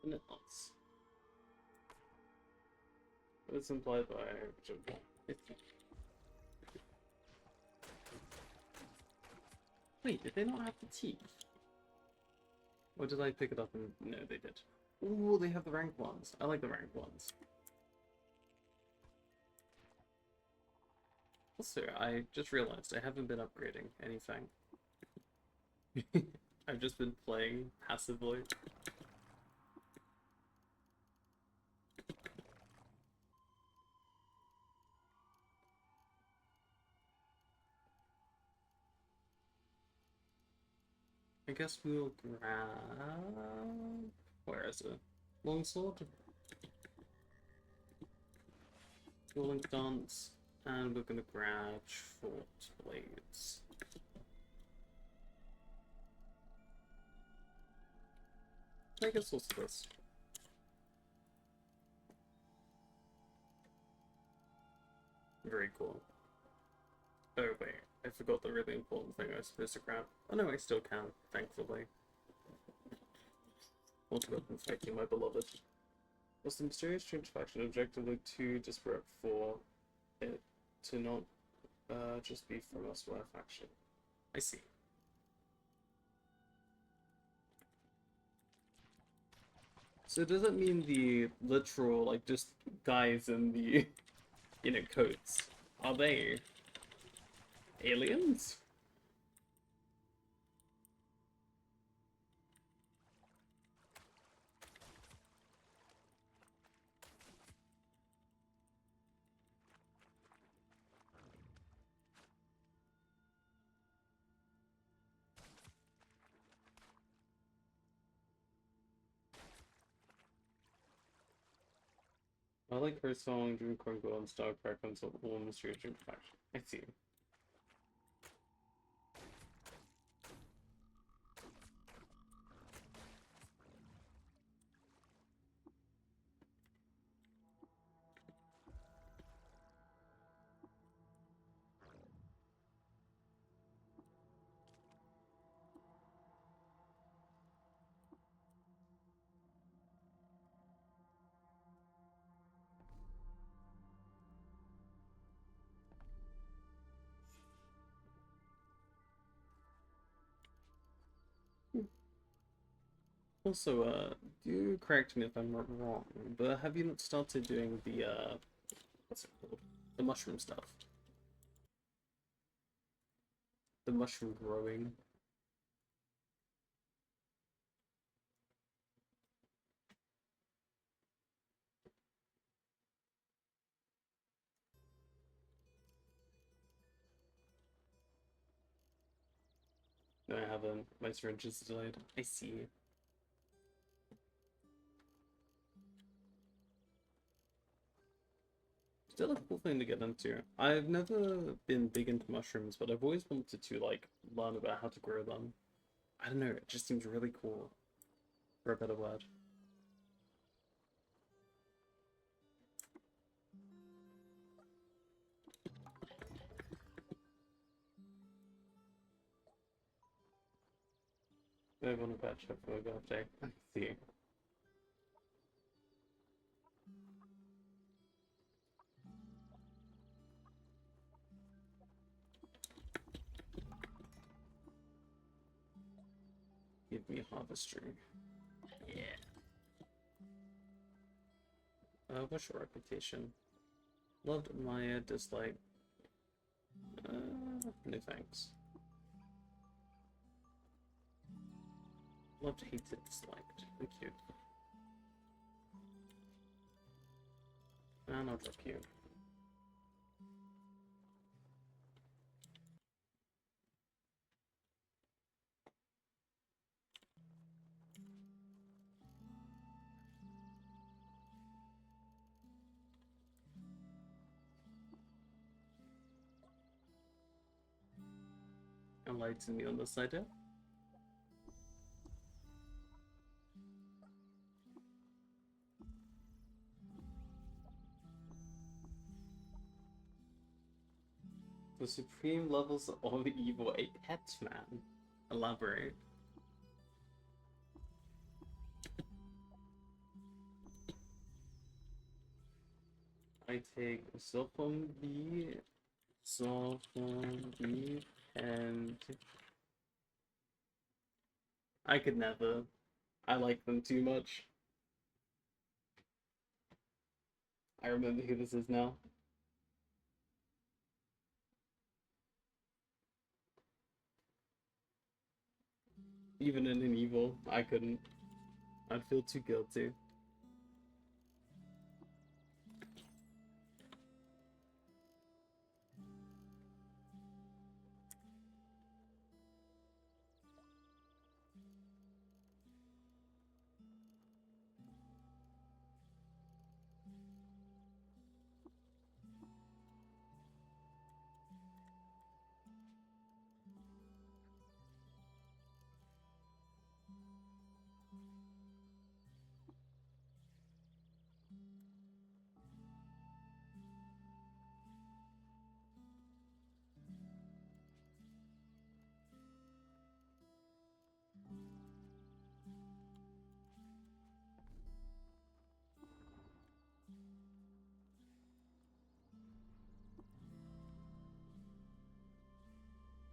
Nuts. It's implied by Wait, did they not have the teeth? Or did I pick it up and... No, they did. Ooh, they have the rank ones. I like the rank ones. Also, I just realized I haven't been upgrading anything. I've just been playing passively. I guess we'll grab... Where is it? Longsword? Dueling Dance. And we're gonna grab Short Blades. I guess also this. Very cool. Oh wait, I forgot the really important thing I was supposed to grab. Oh no, I still can, thankfully. Want to go and fighting my beloved. Was the mysterious strange faction objectively too disparate for it to not just be from us by a faction? I see. So does that mean the literal, like, just guys in the, coats, are they aliens? I like her song, Dream Corngo, and Star Preference of all mysterious dream faction. I see. Also, do correct me if I'm wrong, but have you not started doing the, what's it called? The mushroom stuff? The mushroom growing? No, I haven't. My syringe is delayed. I see. Still a cool thing to get into. I've never been big into mushrooms, but I've always wanted to, like, learn about how to grow them. I don't know, it just seems really cool, for a better word. I want to catch up for a birthday. I see. Give me harvester. Yeah. What's your reputation? Loved, admired, disliked. No thanks. Loved, hated, disliked. Thank you. And I'll drop you. Enlighten me on this idea. The supreme levels of evil, a pet man. Elaborate. I take Zombie, and I could never. I like them too much. I remember who this is now. Even in an evil, I couldn't. I'd feel too guilty.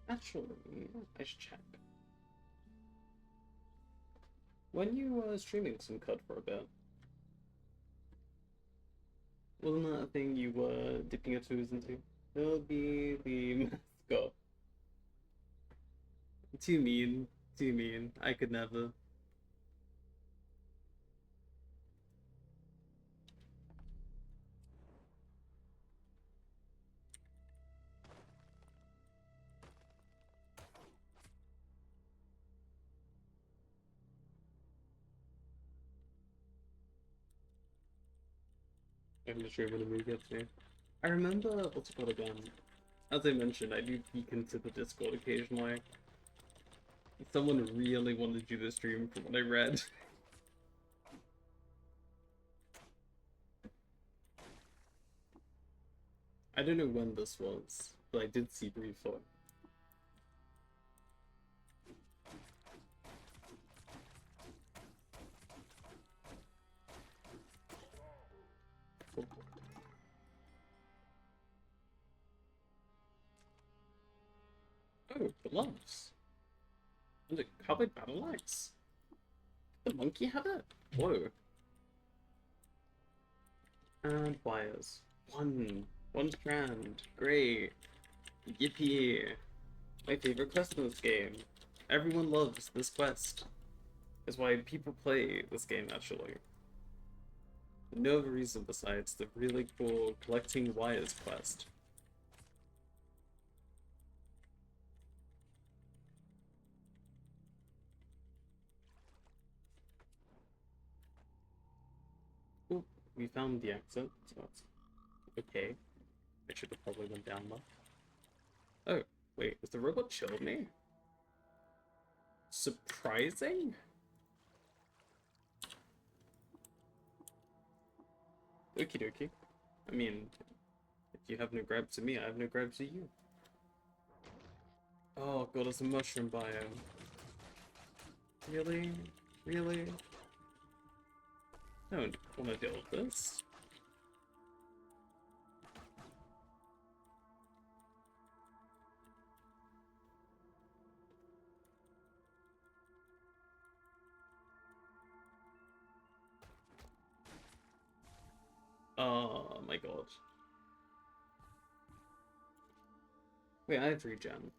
Actually, I should check. When you were streaming some CUD for a bit, wasn't that a thing you were dipping your toes into? It'll be the mascot. Too mean. Too mean. I could never. I'm not sure when the movie gets me. I remember, what's it called again? As I mentioned, I do peek into the Discord occasionally. Someone really wanted to do the stream from what I read. I don't know when this was, but I did see briefly. Oh, gloves. And a covered battle axe. The monkey have it? Whoa. And wires. One strand. Great. Yippee. My favorite quest in this game. Everyone loves this quest. Is why people play this game, actually. No other reason besides the really cool collecting wires quest. Ooh, we found the exit, so that's okay. I should have probably went down though. Oh, wait, is the robot chilled me? Surprising? Okie dokie. I mean, if you have no grabs to me, I have no grabs to you. Oh god, it's a mushroom biome. Really? Really? I don't want to deal with this. Oh my god. Wait, I have regen.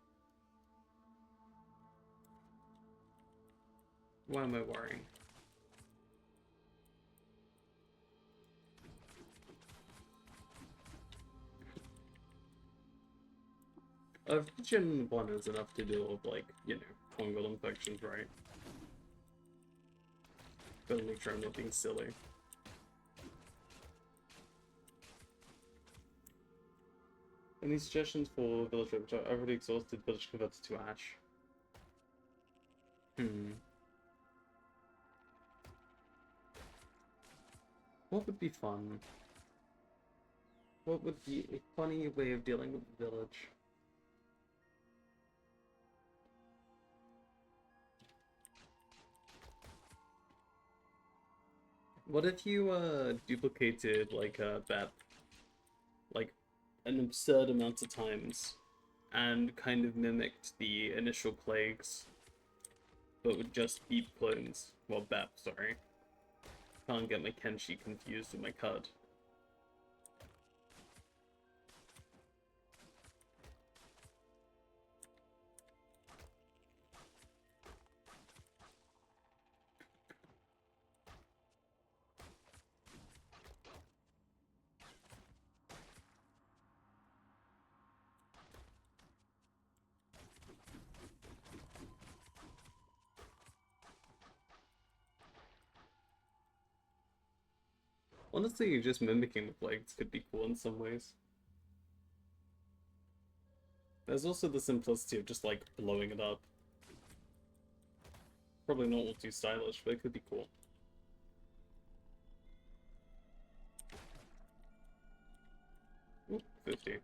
Why am I worrying? Regen 1 is enough to deal with, like, you know, fungal infections, right? Gotta make sure I'm not being silly. Any suggestions for village which are already exhausted village converted to ash? What would be fun? What would be a funny way of dealing with the village? What if you duplicated like that like an absurd amount of times and kind of mimicked the initial plagues, but would just beat clones? Well, BEP, sorry. Can't get my Kenshi confused with my cud. Honestly, just mimicking the plagues could be cool in some ways. There's also the simplicity of just like blowing it up. Probably not all too stylish, but it could be cool. Ooh, 50.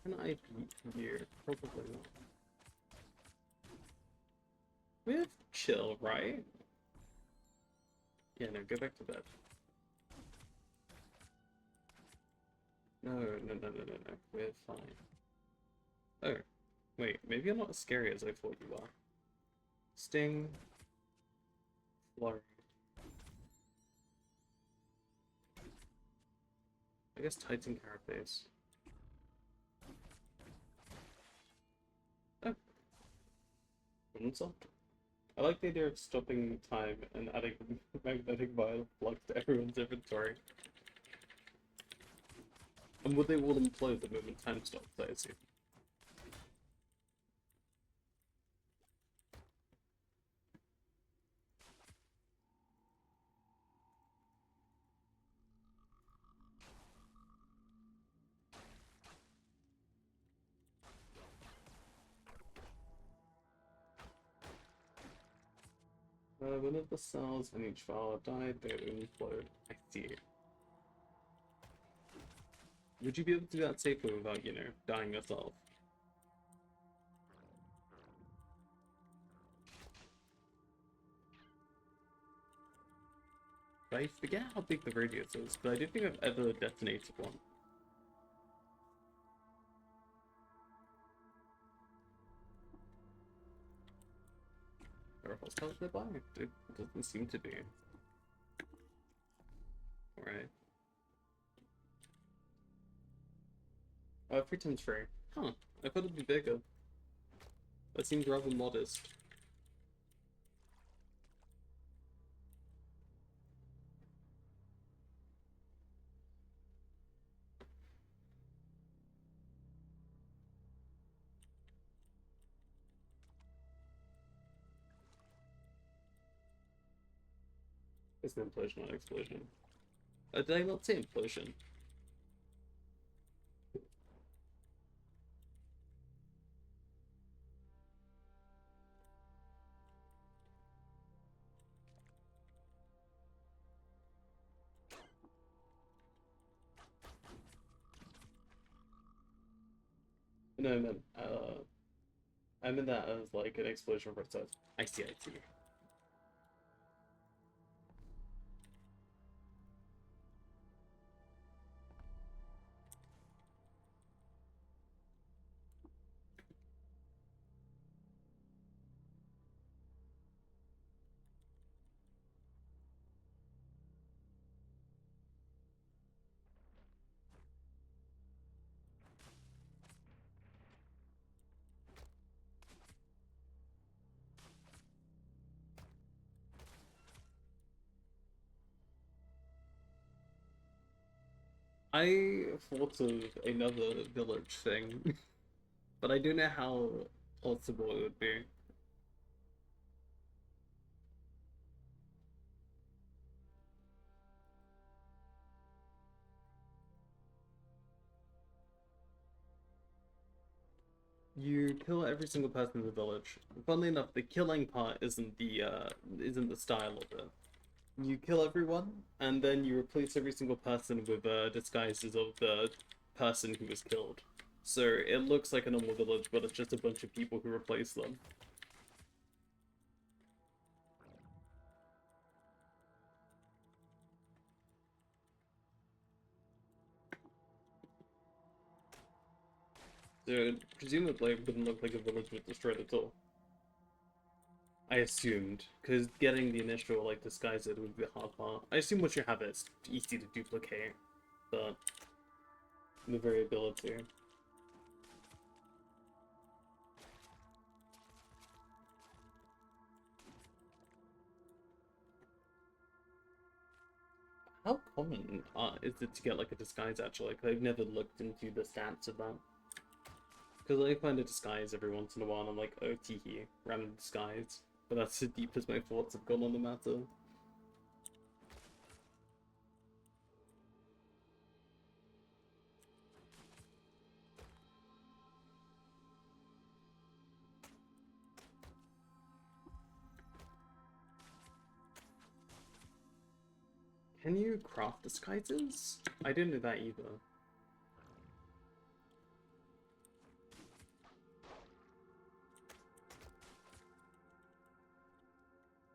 Can I beat here? Probably not. We have chill, right? Yeah, no, go back to bed. No, no, no, no, no, no. We're fine. Oh, wait, maybe I'm not as scary as I thought you are. Sting. Flurry. I guess Titan Carapace. Oh. Problem solved. I like the idea of stopping time and adding magnetic vial flux to everyone's inventory. And would they all implode the moment time stops, I assume? One of the cells in each file died, they implode. I see. Would you be able to do that safely without, you know, dying yourself? I forget how big the radius is, but I don't think I've ever detonated one. Are hostiles nearby? It doesn't seem to be. Alright. Free time's free. Huh. I thought it'd be bigger. That seems rather modest. It's an implosion, not an explosion. Did I not say implosion? No, I meant that as like an explosion process. I see, I see. I thought of another village thing, but I don't know how possible it would be. You kill every single person in the village. Funnily enough, the killing part isn't the style of it. You kill everyone, and then you replace every single person with disguises of the person who was killed. So it looks like a normal village, but it's just a bunch of people who replace them. So presumably it wouldn't look like a village was destroyed at all. I assumed, because getting the initial like disguise it would be the hard part. I assume once you have it, it's easy to duplicate, but the variability. How common is it to get like a disguise actually? Like, I've never looked into the stats of that. Because I find a disguise every once in a while and I'm like, oh teehee, random disguise. But that's as deep as my thoughts have gone on the matter. Can you craft disguises? I didn't know that either.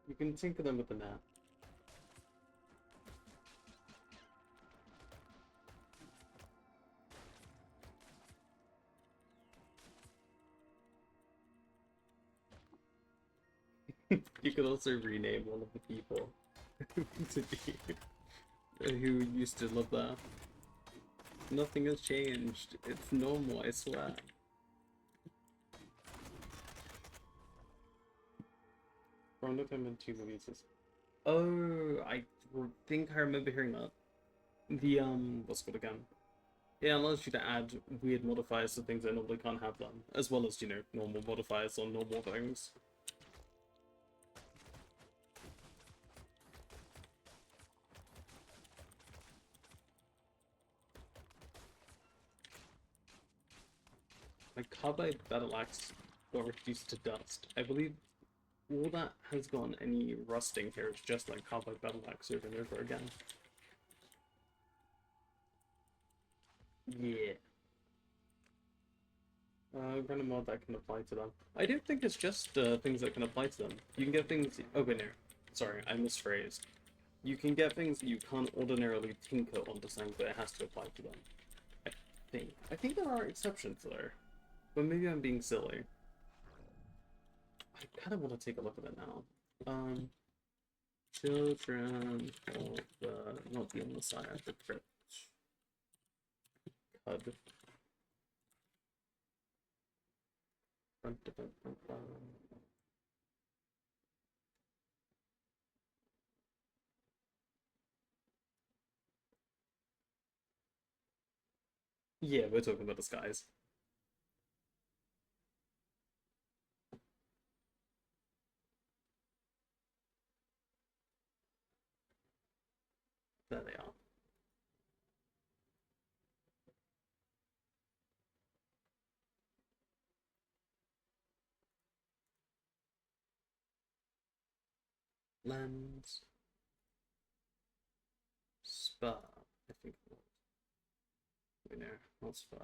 You can tinker them with the net. You could also rename one of the people to be who used to live there. Nothing has changed. It's normal, I swear. Round of him in two releases. Oh, I think I remember hearing that. The what's it called again? It allows you to add weird modifiers to things that normally can't have them, as well as, you know, normal modifiers on normal things. My carbide battle axe got reduced to dust. I believe all that has gotten any rusting here is just like carbide battle axe over and over again. Yeah. Random mod that can apply to them. I don't think it's just things that can apply to them. You can get things. Oh, wait, no. Sorry, I misphrased. You can get things that you can't ordinarily tinker onto something, but it has to apply to them. I think. I think there are exceptions there. But maybe I'm being silly. I kind of want to take a look at it now. Children of the... not the Messiah, the crypt. Cud. Yeah, we're talking about the skies. There they are. Lens. Spa, I think it was. Wait, no, not spa.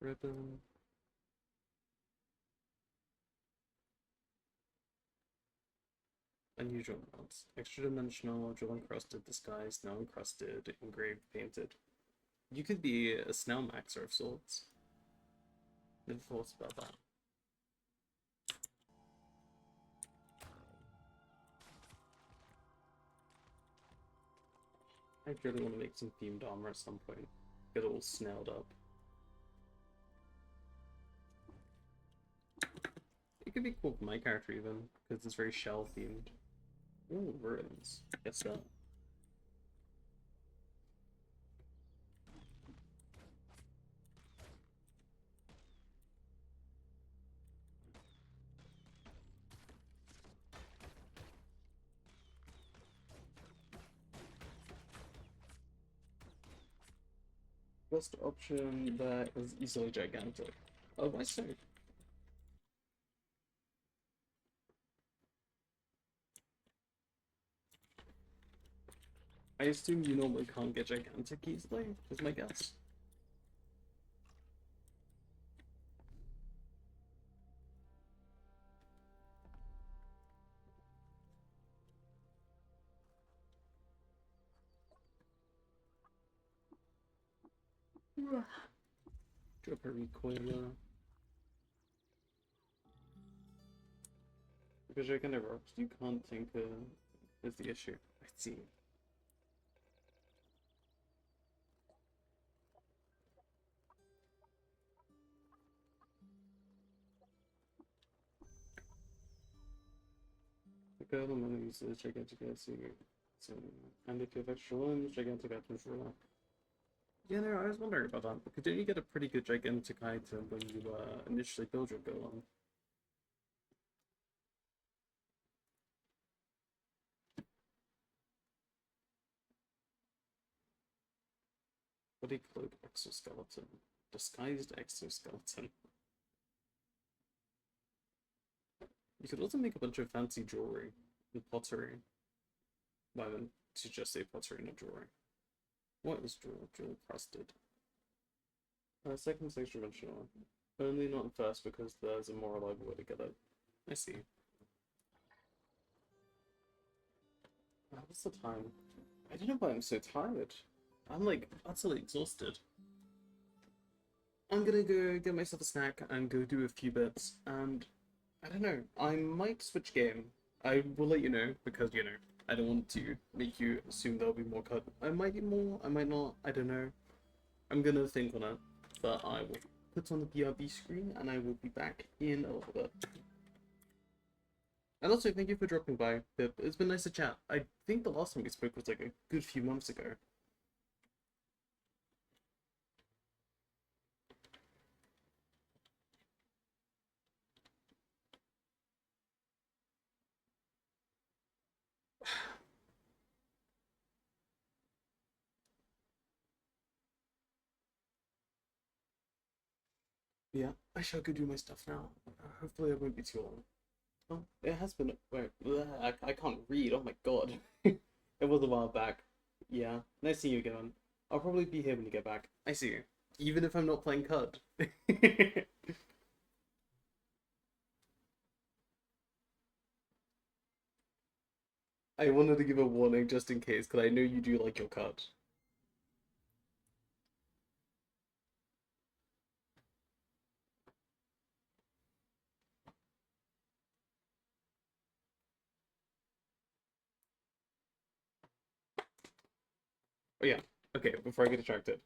Ribbon. Unusual mounts. Extra dimensional, dual encrusted, disguised, now encrusted, engraved, painted. You could be a snail maxer of sorts. Never thought about that. I really want to make some themed armor at some point. Get it all snailed up. It could be cool for my character even, because it's very shell themed. Ooh, ruins. Guess that. Best option that is easily gigantic. Oh, why so? I assume you normally can't get gigantic easily, is my guess. Drop a recoiler. Because you're gonna rocks, you can't think is the issue. I see. The girl the man uses gigantic so and if you have extra limbs, gigantic items roll up. Yeah, no, I was wondering about that, because don't you get a pretty good gigantic item when you initially build your golem? Body cloak exoskeleton. Disguised exoskeleton. You could also make a bunch of fancy jewelry and pottery. Why then to just say pottery, not jewelry. What is jewel? Jewel crusted. Second is extra dimensional. Only not first because there's a more reliable way to get it. I see. What's the time? I don't know why I'm so tired. I'm like utterly exhausted. I'm gonna go get myself a snack and go do a few bits, and I don't know, I might switch game. I will let you know, because, you know, I don't want to make you assume there'll be more cut. I might be more, I might not, I don't know. I'm gonna think on it, but I will put on the BRB screen and I will be back in a little bit. And also, thank you for dropping by, Pip. It's been nice to chat. I think the last time we spoke was like a good few months ago. Yeah, I shall go do my stuff now. Hopefully it won't be too long. Oh, it has been. Wait, I can't read. Oh my god. It was a while back. Yeah, nice seeing you again. I'll probably be here when you get back. I see you. Even if I'm not playing CUD. I wanted to give a warning just in case, because I know you do like your CUD. Oh yeah. Okay, before I get distracted,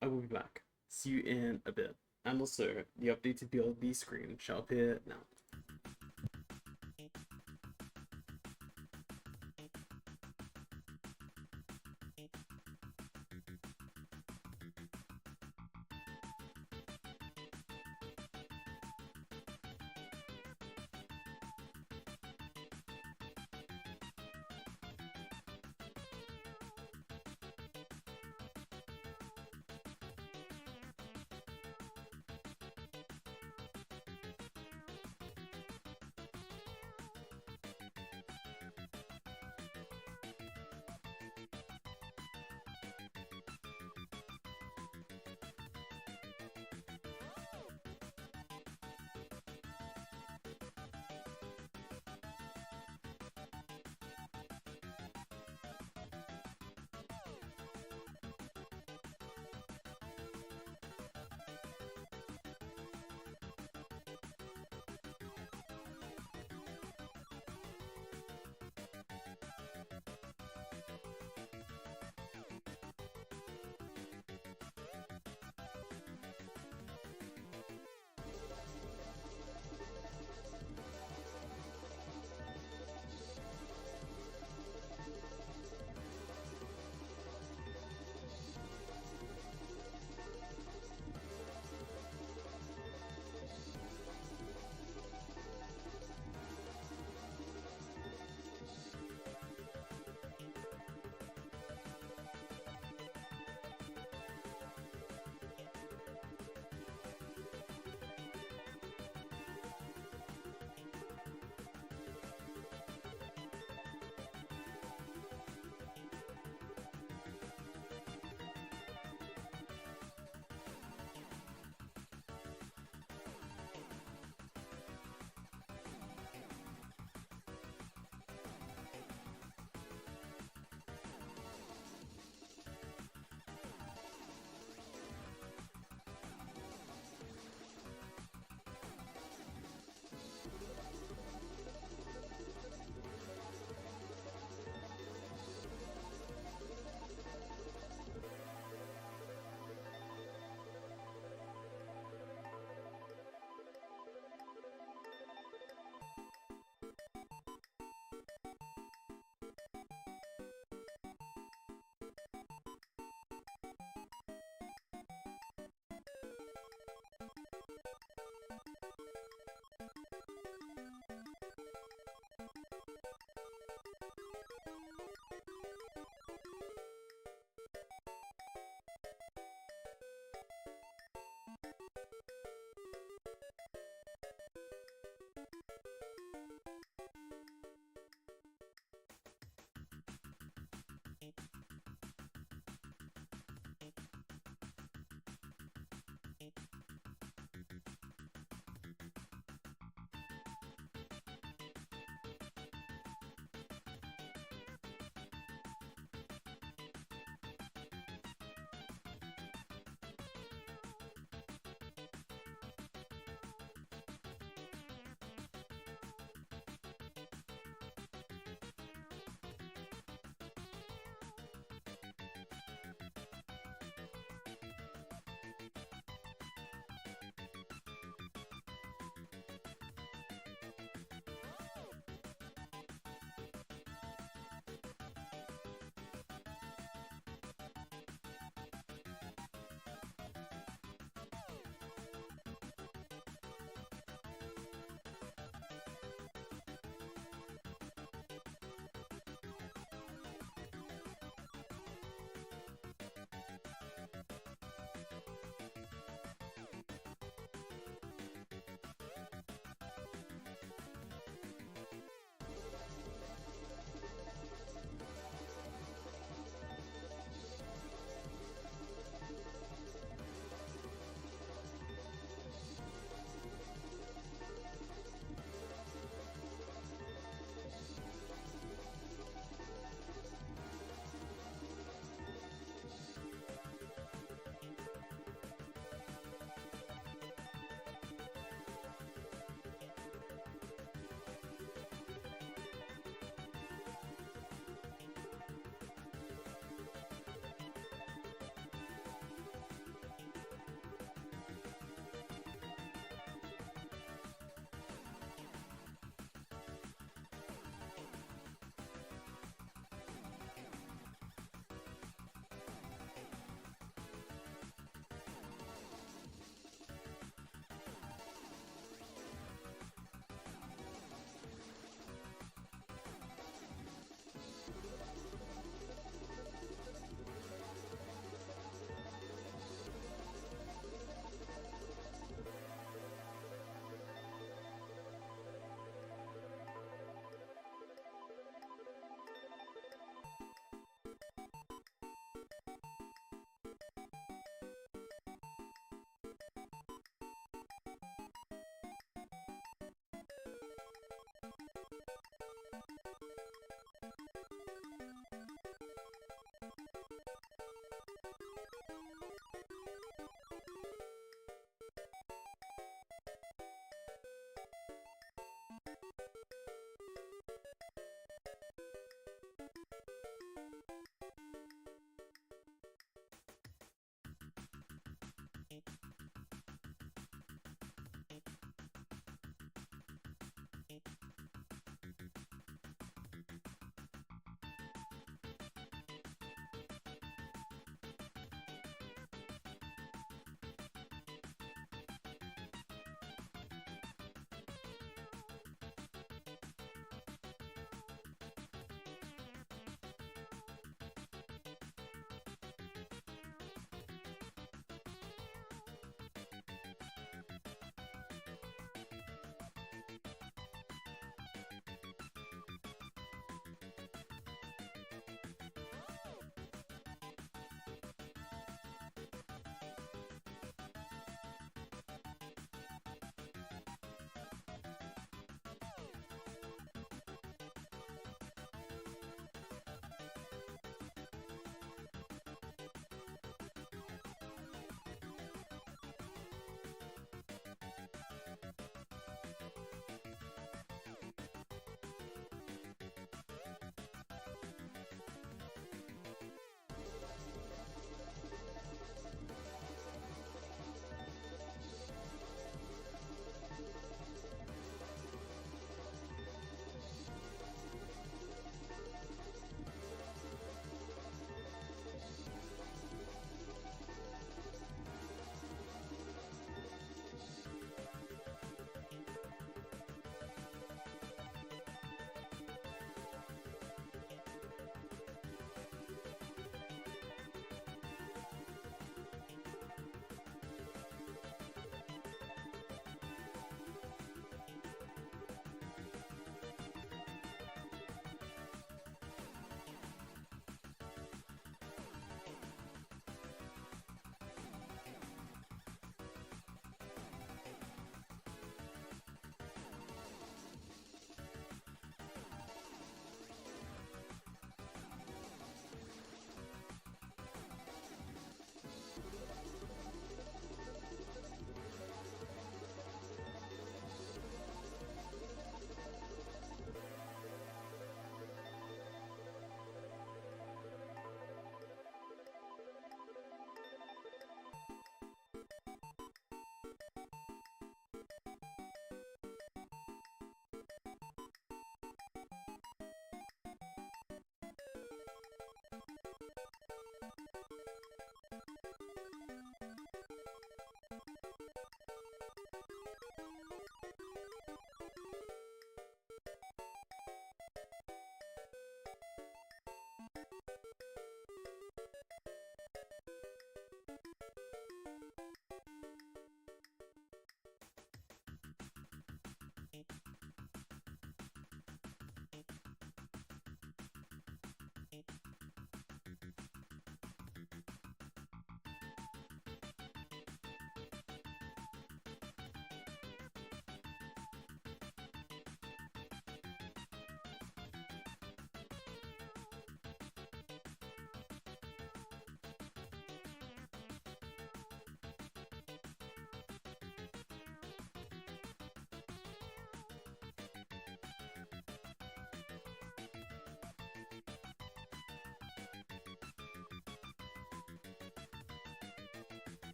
I will be back. See you in a bit. And also, the updated BLB screen shall appear now.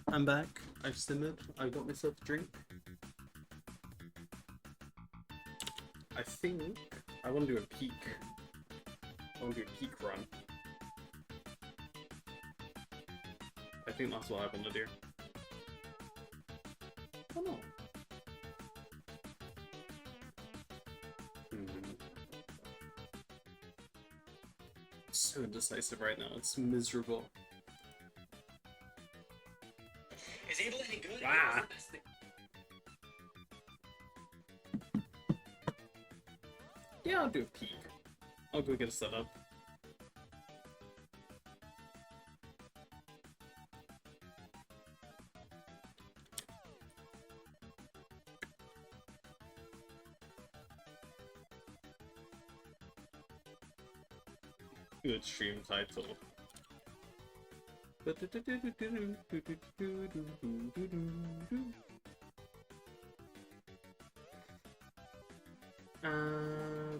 I'm back. I've simmered. I got myself a drink. I think I want to do a peak. I want to do a peak run. I think that's what I want to do. Oh no. So indecisive right now. It's miserable. Is Abel any good? Ah. Yeah, I'll do a peek. I'll go get a setup. Good stream title.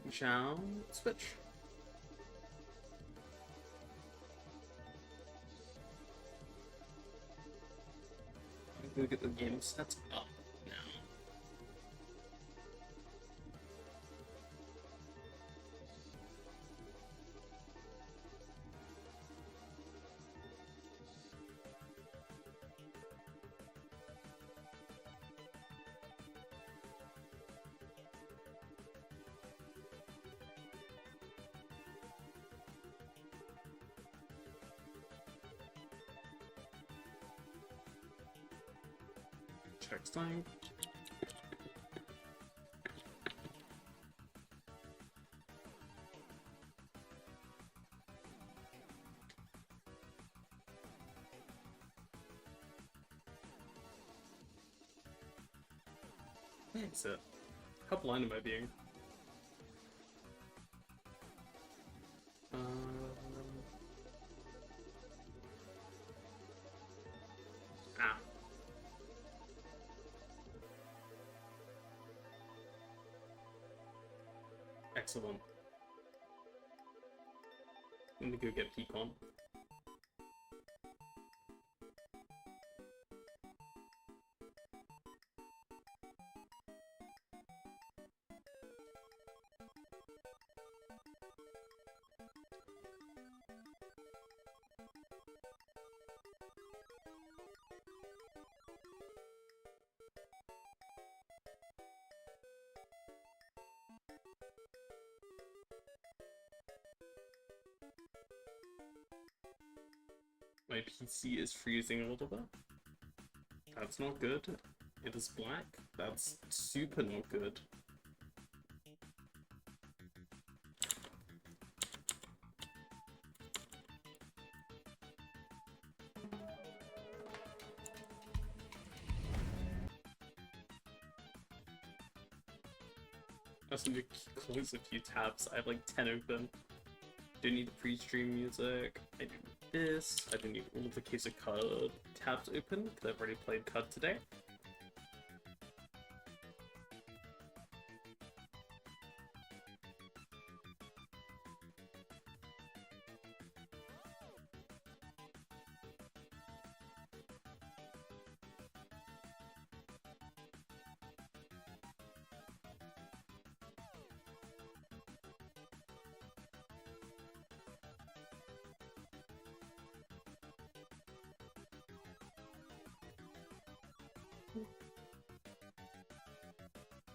We shall switch. I'm gonna get the game set up now. Check time. That's it. How blind am I being? Ah. Excellent. I'm gonna go get peek on. My PC is freezing a little bit. That's not good. It is black. That's super not good. I also need to close a few tabs. I have like 10 open. Do need the pre-stream music. I do need this. I do need all of the case of CUD tabs open because I've already played CUD today.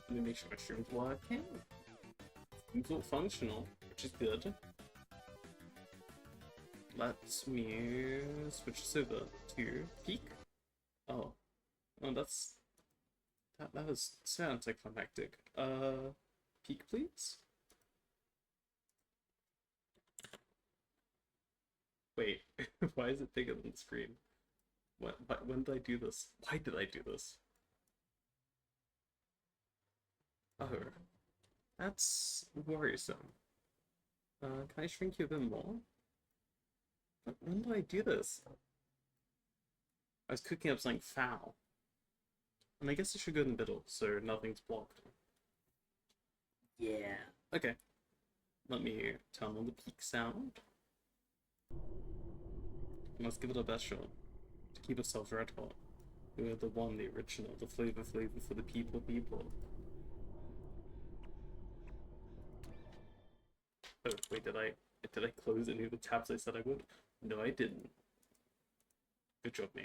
Let me make sure my stream's working. It's all functional, which is good. Let me switch this over to peak. Oh, that's that was so anticlimactic. Peak, please. Wait, why is it bigger than the screen? What? When did I do this? Why did I do this? Oh, that's worrisome. Can I shrink you a bit more? When did I do this? I was cooking up something foul. And I guess it should go in the middle, so nothing's blocked. Yeah. Okay. Let me turn on the peak sound. Let's give it our best shot. To keep ourselves red hot. We are the one, the original, the flavor for the people. Oh, wait, did I close any of the tabs I said I would? No, I didn't. Good job, me.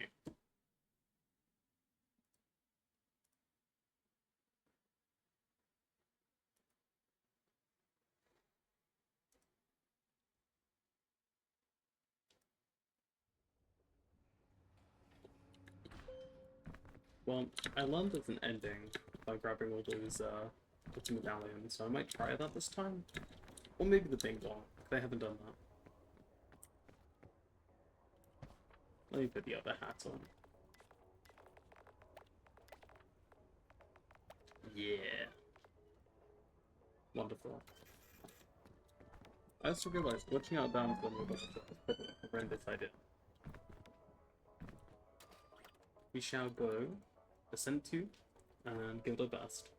Well, I learned there's an ending by grabbing all those medallions, so I might try that this time. Or maybe the bing bong, because I haven't done that. Let me put the other hat on. Yeah. Wonderful. I also realized watching out down the middle is probably a horrendous idea. We shall go, ascend to, and give it our best.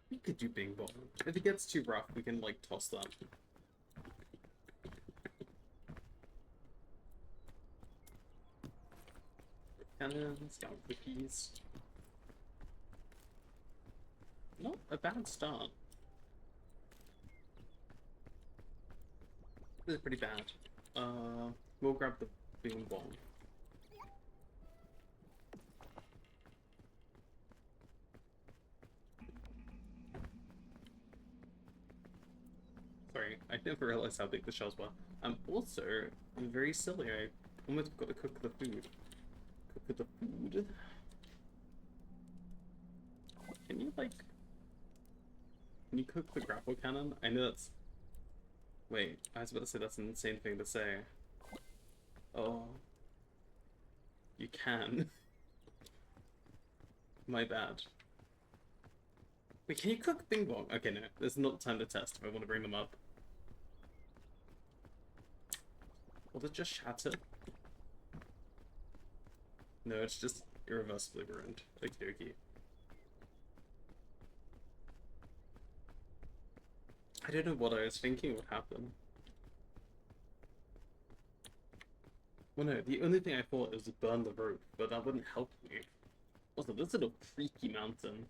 We could do bing bong. If it gets too rough, we can like toss that. Cannons, down cookies. Not a bad start. This is pretty bad. We'll grab the bing bong. Sorry, I never realized how big the shells were. Also, I'm very silly. I almost got to cook the food. Cook the food? Can you, like... Can you cook the grapple cannon? I know that's... Wait, I was about to say that's an insane thing to say. Oh. You can. My bad. Wait, can you cook bing bong? Okay, no. There's not time to test if I want to bring them up. Will it just shatter? No, it's just irreversibly ruined. Okie dokie. I don't know what I was thinking would happen. Well, no, the only thing I thought was to burn the rope, but that wouldn't help me. Also, this is a freaky mountain.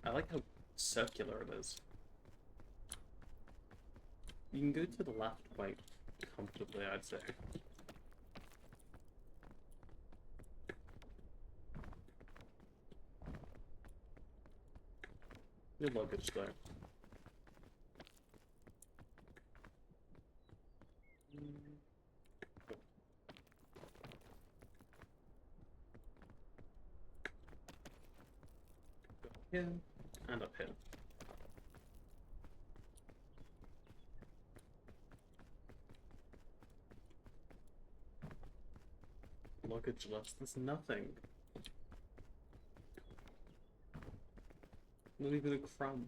I like how circular it is. You can go to the left quite comfortably, I'd say. Your luggage, though. Here, and up here. Luggage left, there's nothing. Not even a crumb.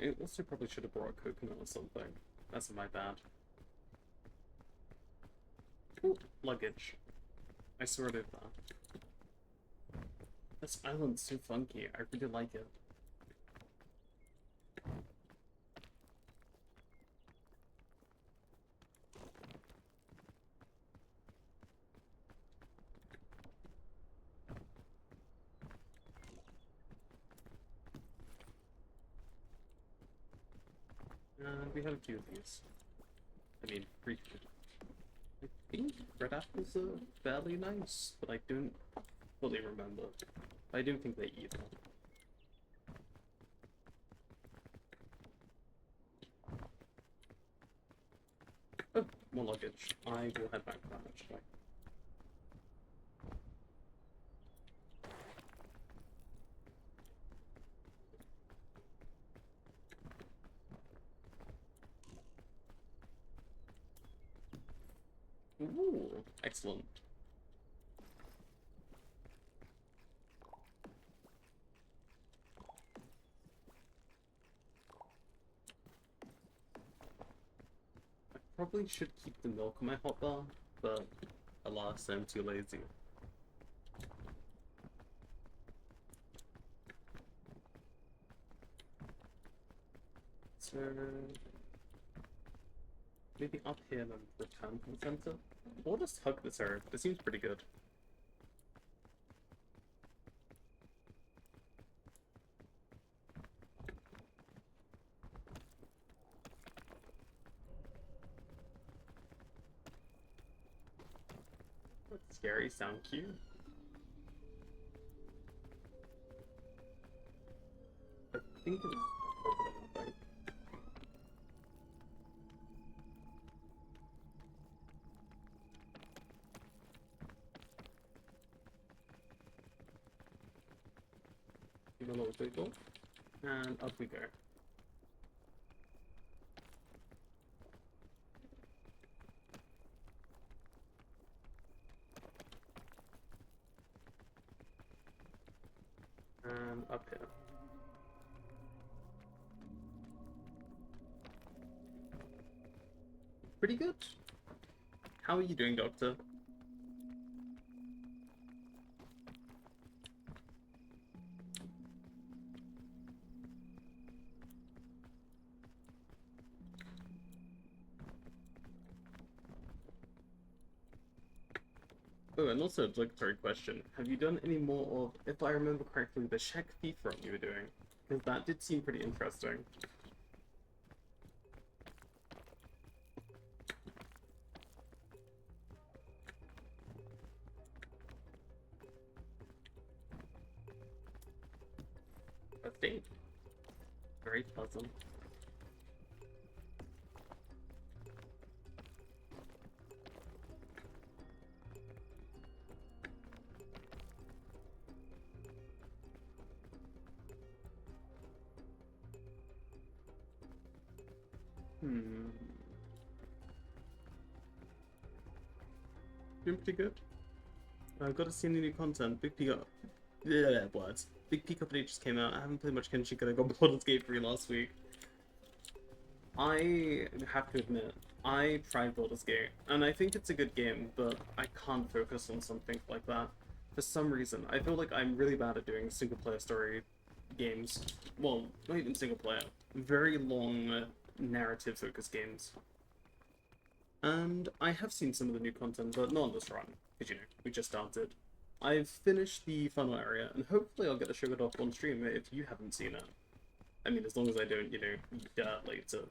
I also probably should have brought a coconut or something. That's my bad. Ooh, luggage. I sorted that. This island's so funky. I really like it. We have a few of these. I mean, free food. I think red apples are fairly nice, but I don't fully remember. I don't think they eat them. Oh, more luggage. I will head back to that actually. Ooh, excellent. I probably should keep the milk on my hotbar, but alas, I'm too lazy. So maybe up here and then return from the center? Or just hug this area. It seems pretty good. That's scary, sound cute. I think it's right. Give a little wiggle. And up we go. And up here. Pretty good. How are you doing, Doctor? Oh, and also obligatory question. Have you done any more of, if I remember correctly, the Shack Thief run you were doing? Because that did seem pretty interesting. That's Dave. Very pleasant. Hmm. Doing pretty good. I've got to see any new content. Big Peak up. Yeah, words. Big Peak update just came out. I haven't played much Genshin because I got Baldur's Gate 3 last week. I have to admit, I tried Baldur's Gate, and I think it's a good game, but I can't focus on something like that. For some reason, I feel like I'm really bad at doing single-player story games. Well, not even single-player. Very long, narrative-focused games. And I have seen some of the new content, but not on this run, because, you know, we just started. I've finished the funnel area, and hopefully I'll get to show it off on stream if you haven't seen it. I mean, as long as I don't, you know, eat dirt later.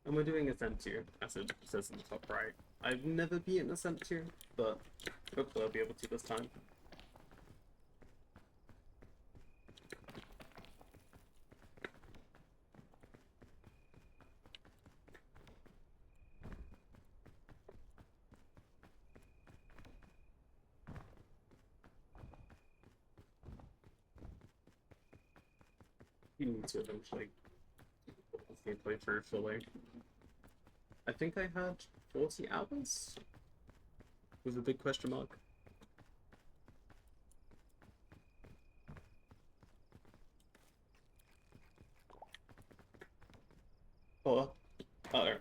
And we're doing Ascent 2, as it says in the top right. I've never beaten Ascent 2, but hopefully I'll be able to this time. You need to eventually put this gameplay through fully. I think I had 40 hours? With a big question mark. Oh, uh-oh.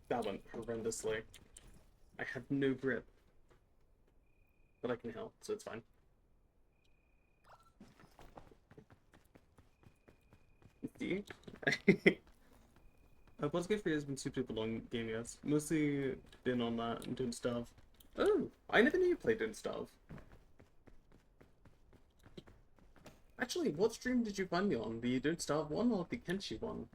That went horrendously. I had no grip. But I can help, so it's fine. See? Baldur's Gate 3 has been super long game, yes. Mostly been on that and doing stuff. Oh, I never knew you played doing stuff. Actually, what stream did you find me on? The Don't Starve one or the Kenshi one?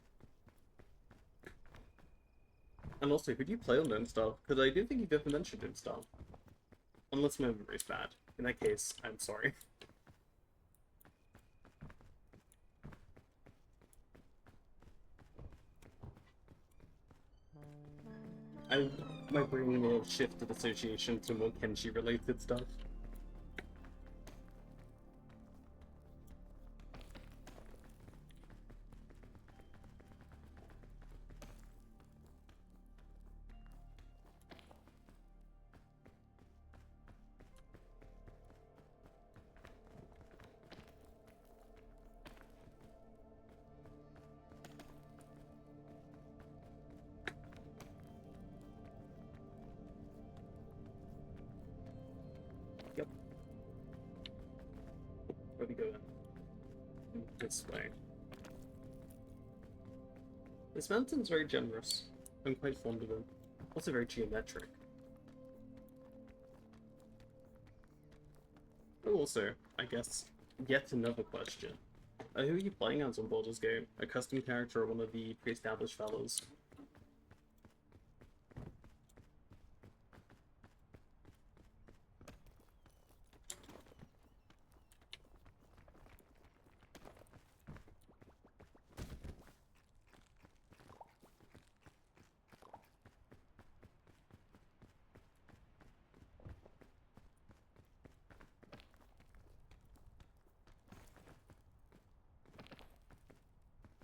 And also, who do you play on Don't Starve? Because I do think you've ever mentioned Don't Starve. Unless my memory's bad. In that case, I'm sorry. my brain may have shifted association to more Kenshi related stuff. Yep. Where we go then? This way. This mountain's very generous. I'm quite fond of it. Also very geometric. Oh, also, I guess, yet another question. Who are you playing as on Baldur's Gate? A custom character or one of the pre-established fellows?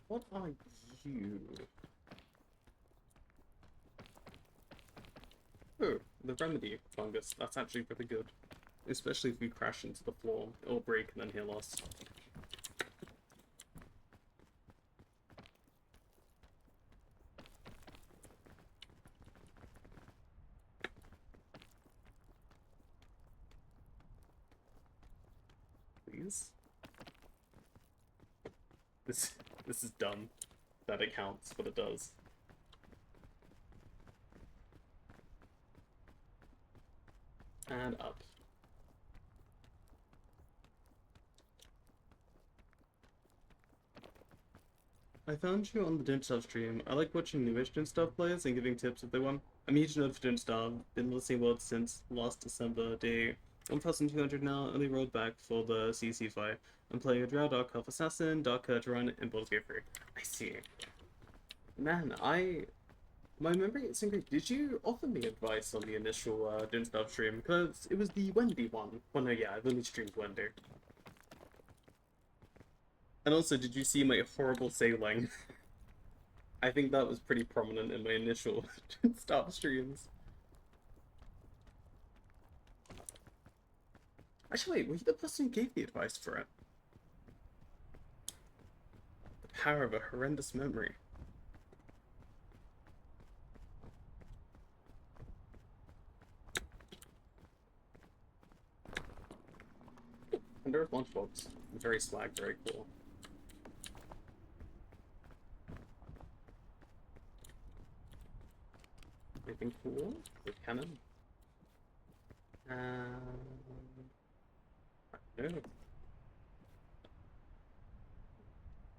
What are you? Oh, the remedy fungus. That's actually pretty good. Especially if we crash into the floor. It'll break and then heal us. Please? This is dumb. That it counts, but it does. And up. I found you on the didnt stream. I like watching newish didnt players and giving tips if they want. I'm a huge nerd for didnt. Been listening well since last December day 1200 now, only rolled back for the CC fight. I'm playing a Drow, Dark Elf Assassin, Dark Run, and Baldur's Gate 3. I see. Man, my memory isn't great. Did you offer me advice on the initial didnt stream? Because it was the Wendy one. Well, no, yeah, I've only streamed Wendy. And also, did you see my horrible sailing? I think that was pretty prominent in my initial start streams. Actually, wait, were you the person who gave the advice for it? The power of a horrendous memory. Under Earth Lunchbox. Very swag, very cool. Anything cool with cannon? No.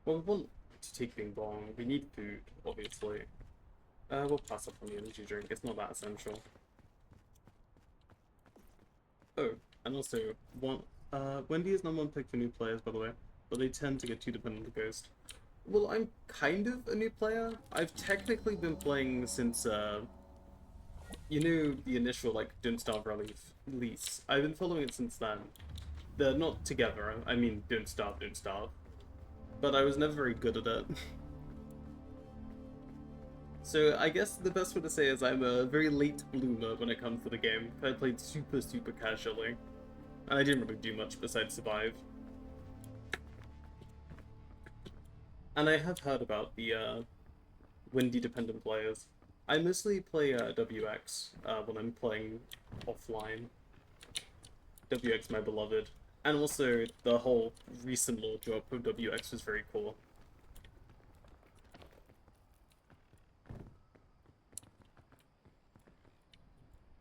Well, we want to take Bing Bong. We need food, obviously. We'll pass up on the energy drink. It's not that essential. Oh, and also, Wendy is not one pick for new players, by the way, but they tend to get too dependent on the Ghost. Well, I'm kind of a new player. I've technically been playing since, you know, the initial, like, didnt release. I've been following it since then. They're not together, I mean, didnt Starve. But I was never very good at it. So I guess the best way to say is I'm a very late bloomer when it comes to the game. I played super casually. And I didn't really do much besides survive. And I have heard about the windy dependent players. I mostly play WX when I'm playing offline. WX my beloved. And also the whole recent lore drop of WX was very cool.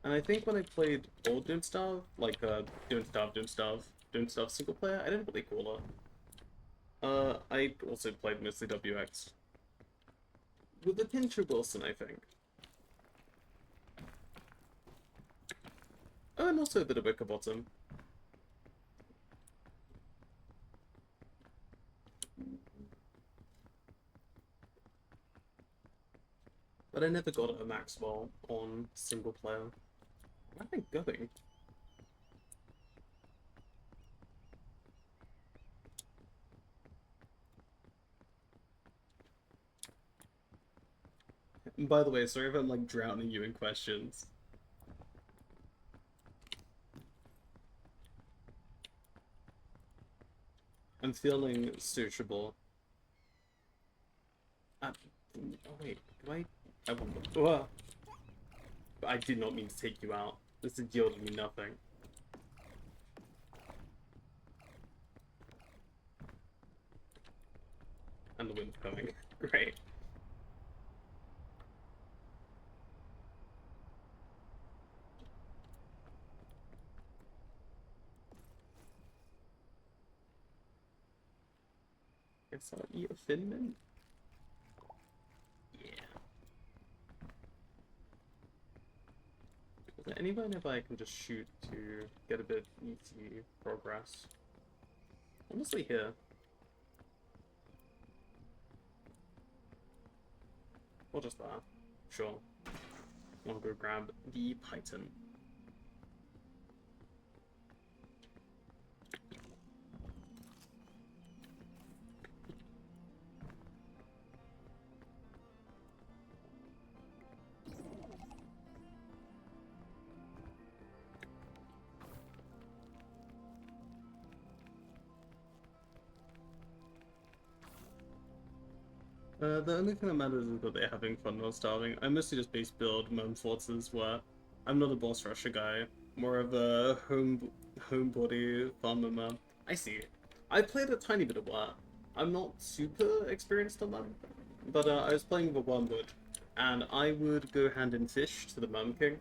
And I think when I played old Didnt Starve, like Didnt Starve single player, I didn't really call it. I also played mostly WX. With a pinch of Wilson, I think. Oh, and also a bit of Wickerbottom. But I never got a Maxwell on single player. Where am I going? And by the way, sorry if I'm like drowning you in questions. I'm feeling sociable. Oh wait, do I? I did not mean to take you out. This is yielding me nothing. And the wind's coming. Great. Guess I'll eat a Thin Mint. Yeah. Is there anywhere nearby I can just shoot to get a bit easy progress? Honestly, here. Or just there. Sure. I'll go grab the Python. The only thing that matters is that they're having fun while starving. I mostly just base build Mom Forces where I'm not a boss rusher guy, more of a homebody farmer man. I see. I played a tiny bit of that. I'm not super experienced on them, but I was playing the Wormwood, and I would go hand in fish to the Mum King,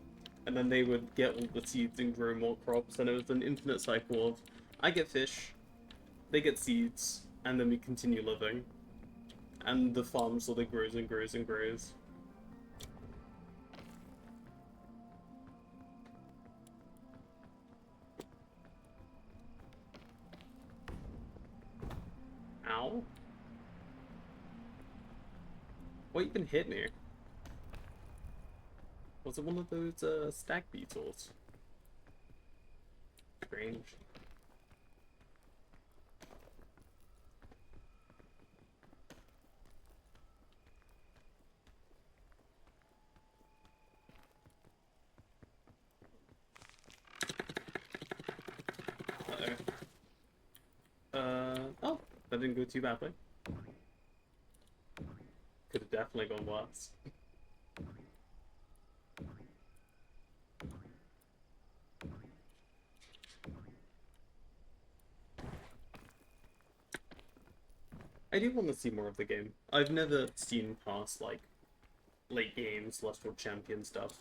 and then they would get all the seeds and grow more crops, and it was an infinite cycle of I get fish, they get seeds, and then we continue living. And the farm slowly grows and grows and grows. Ow. What even hit me? Was it one of those stag beetles? Strange. Oh, that didn't go too badly. Could have definitely gone worse. I do want to see more of the game. I've never seen past, like, late game, Celestial Champion stuff.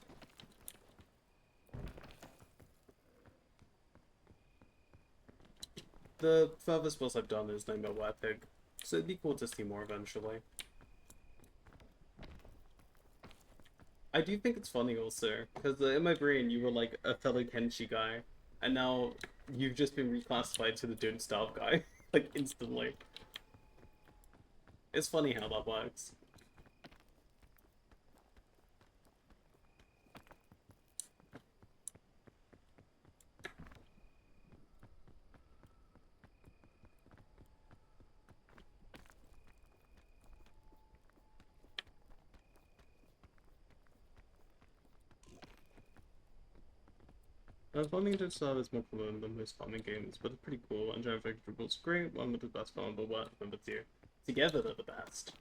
The furthest boss I've done is Nightmare Werepig, so it'd be cool to see more eventually. I do think it's funny also, because in my brain you were like a fellow Kenshi guy, and now you've just been reclassified to the Don't Starve guy, like instantly. It's funny how that works. Farming in Don't Starve is more common than most farming games, but it's pretty cool, and giant vegetables great, one with the best farmable work, number two. Together they're the best.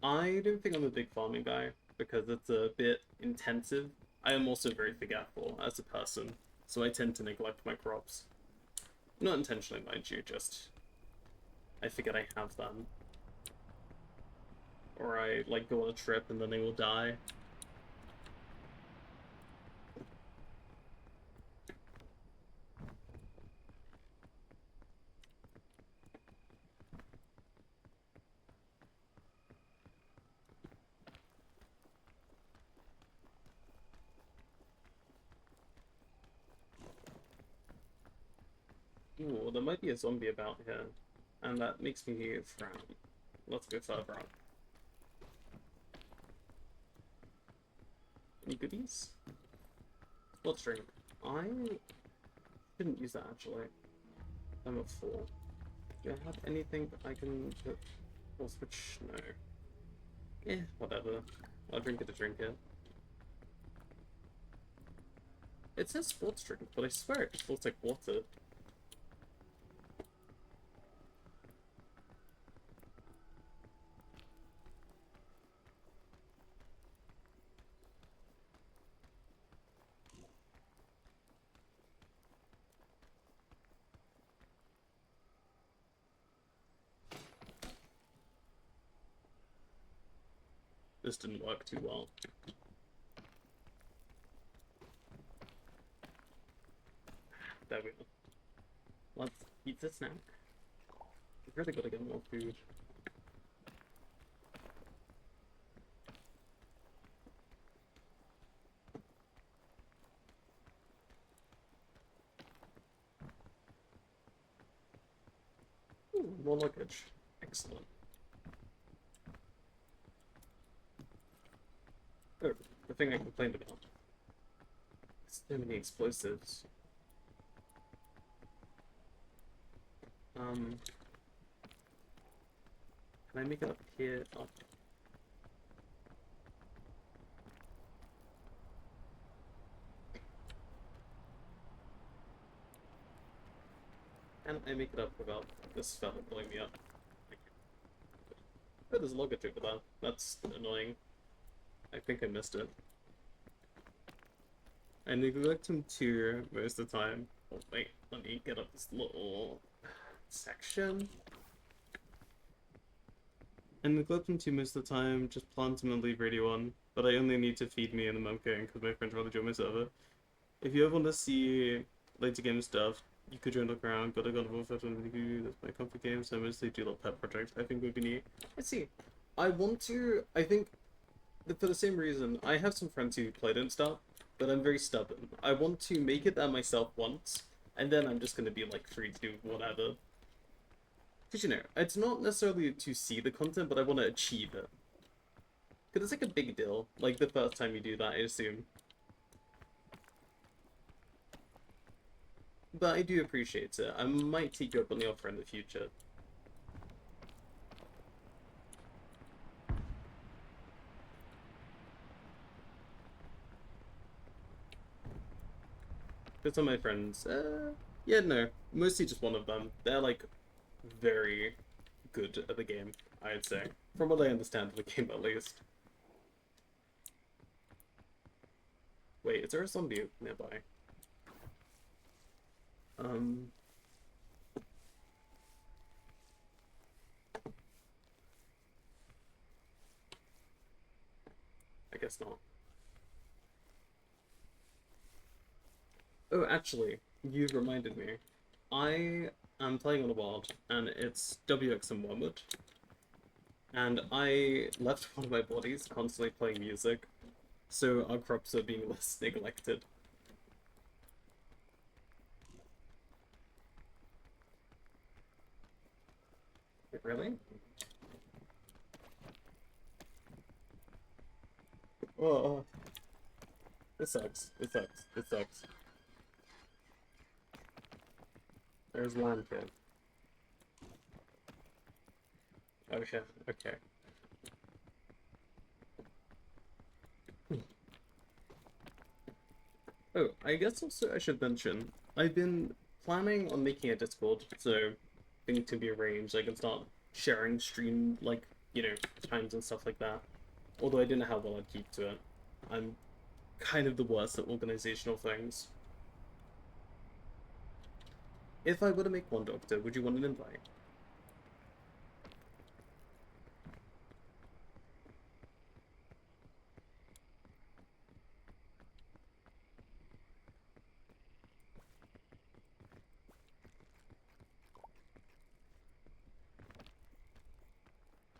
I don't think I'm a big farming guy, because it's a bit intensive. I am also very forgetful as a person, so I tend to neglect my crops. Not intentionally, mind you, just I forget I have them. Or I like go on a trip and then they will die. Ooh, there might be a zombie about here, and that makes me frown. Let's go further up. Any goodies? Let's drink. I didn't use that actually. I'm at 4. Do I have anything that I can put? Or switch? No. Eh, whatever. I'll drink it to drink it. It says sports drink, but I swear it feels like water. This didn't work too well. There we go. Let's eat this snack. We've really gotta get more food. Ooh, more luggage. Excellent. Oh, the thing I complained about. So many explosives. Can I make it up here? Up. Can I make it up without this fella pulling me up? Oh, there's a luggage over there. That's annoying. I think I missed it. I neglect him too most of the time. Oh wait, let me get up this little section. I neglect him too most of the time, just plant him and leave radio on. But I only need to feed me and the mum game because my friends rather join my server. If you ever want to see later game stuff, you could join look around, but I got a wolf that's my comfort game, so I mostly do little pet projects. I think would be neat. Let's see. I want to, I think, for the same reason, I have some friends who play Don't Stop, but I'm very stubborn. I want to make it there myself once, and then I'm just going to be like free to do whatever. Because, you know, it's not necessarily to see the content, but I want to achieve it. Because it's like a big deal, like the first time you do that, I assume. But I do appreciate it. I might take you up on the offer in the future. Because some of my friends, yeah, no, mostly just one of them. They're like very good at the game, I'd say. From what I understand of the game, at least. Wait, is there a zombie nearby? I guess not. Oh, actually, you reminded me. I am playing on a world, and it's WX and Wormwood. And I left one of my bodies constantly playing music, so our crops are being less neglected. Wait, really? Oh, this sucks. This sucks. This sucks. There's land kid. Oh shit. Okay. Oh, I guess also I should mention, I've been planning on making a Discord, so things can be arranged. I can start sharing stream, like, you know, times and stuff like that. Although I didn't know how well I'd keep to it. I'm kind of the worst at organizational things. If I were to make one doctor, would you want an invite?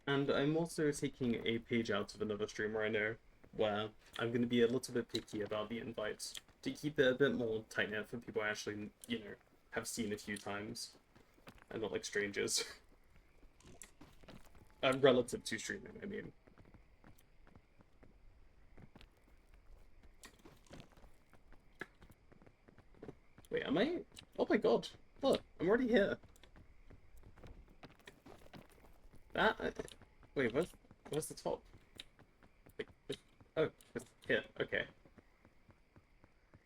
And I'm also taking a page out of another streamer I know, where I'm going to be a little bit picky about the invites, to keep it a bit more tight-knit for people I actually, you know, have seen a few times, and not like strangers. Relative to streaming, I mean. Wait, am I? Oh my god. Look, I'm already here. That... Wait, where's the top? Wait, oh, it's here. Okay.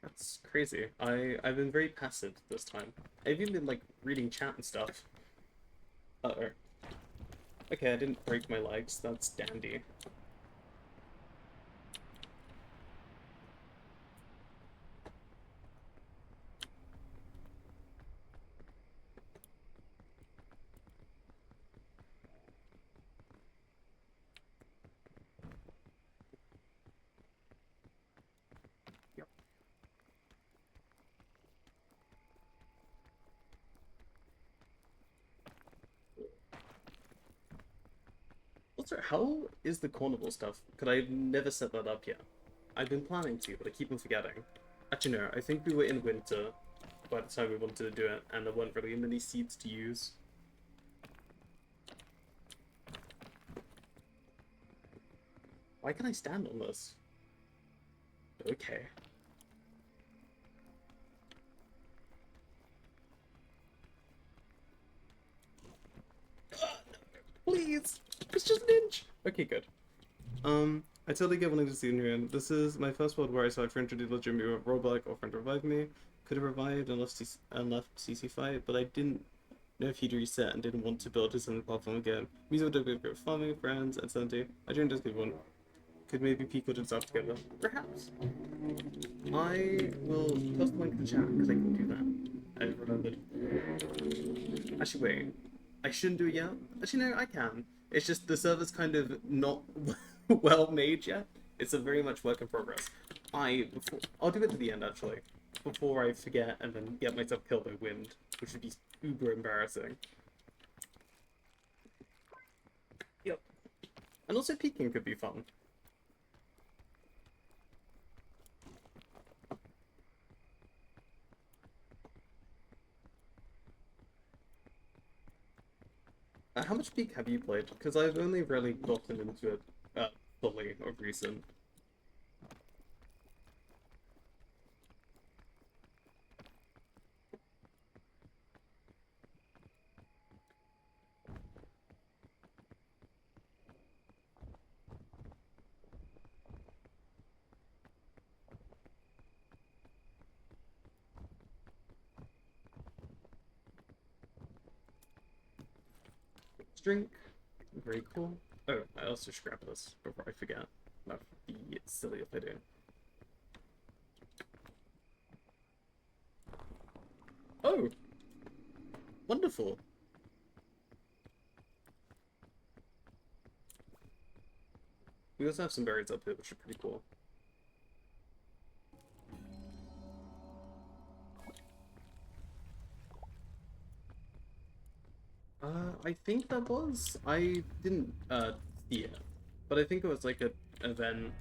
That's crazy. I've been very passive this time. I've even been, like, reading chat and stuff. Uh-oh. Okay, I didn't break my legs. That's dandy. Yep. Also, how is the carnival stuff? Because I've never set that up yet. I've been planning to, but I keep on forgetting. Actually, no, I think we were in winter by the time we wanted to do it, and there weren't really many seeds to use. Why can I stand on this? Okay. Please! It's just an inch! Okay, good. I totally get wanting to see you in. This is my first world where I saw a friend to do legit me with rollback or friend to revive me. Could have revived and left CC fight, but I didn't know if he'd reset and didn't want to build his own platform again. Music would have good farming, friends, and sanity. I joined this good one. Could maybe peek what it's up together. Perhaps. I will post the link in the chat because I can do that. I remembered. Actually, wait. I shouldn't do it yet. Actually, no, I can. It's just the server's kind of not well made yet. It's a very much work in progress. I'll do it to the end actually, before I forget and then get myself killed by wind, which would be uber embarrassing. Yep. And also peeking could be fun. How much Peak have you played? Because I've only really gotten into it fully of recent. Drink. Very cool. Oh, I also should grab this before I forget. That would be silly if I do. Oh! Wonderful! We also have some berries up here, which are pretty cool. I think that was. I didn't see it, but I think it was like an event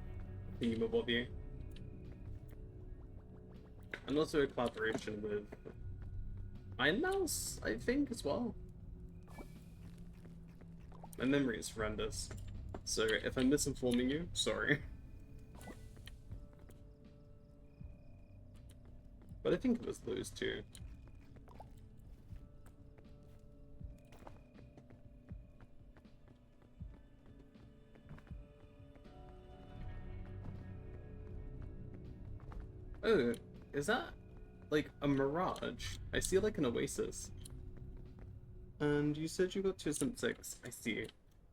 thingamabobby, and also a collaboration with Iron Mouse, I think, as well. My memory is horrendous, so if I'm misinforming you, sorry. But I think it was those two. Oh, is that like a mirage? I see like an oasis. And you said you got 2.6. I see.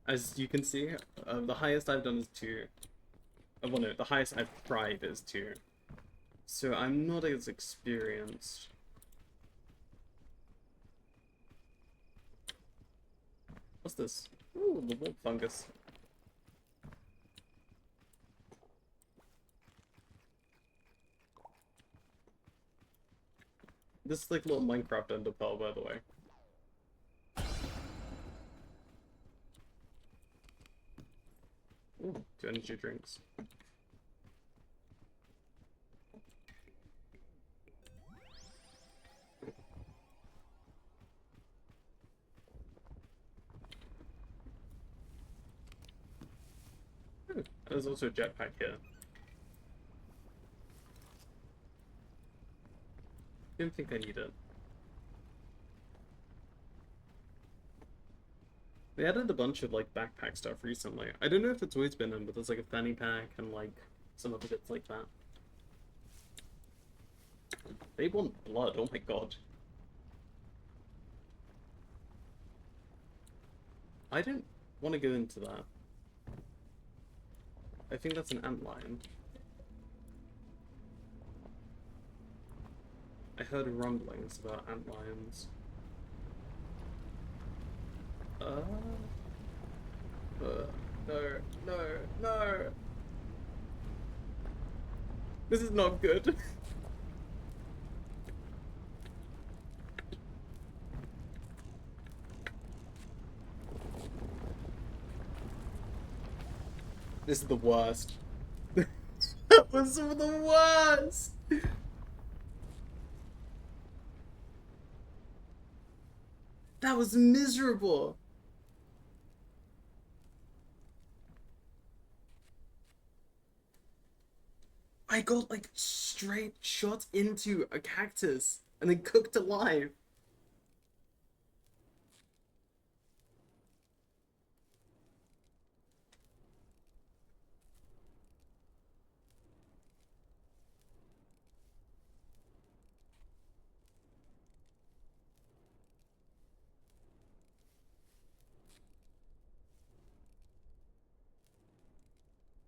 As you can see, the highest I've done is 2. Well, no, the highest I've tried is 2. So I'm not as experienced. What's this? Ooh, the warp fungus. This is like a little Minecraft underpearl, by the way. Ooh, 2 energy drinks. Ooh, there's also a jetpack here. don't think I need it. They added a bunch of like backpack stuff recently. I don't know if it's always been in, but there's like a fanny pack and like some other bits like that. They want blood, oh my god. I don't want to go into that. I think that's an antlion. I heard rumblings about antlions. No, no, no. This is not good. This is the worst. That was the worst! That was miserable! I got like straight shot into a cactus and then cooked alive.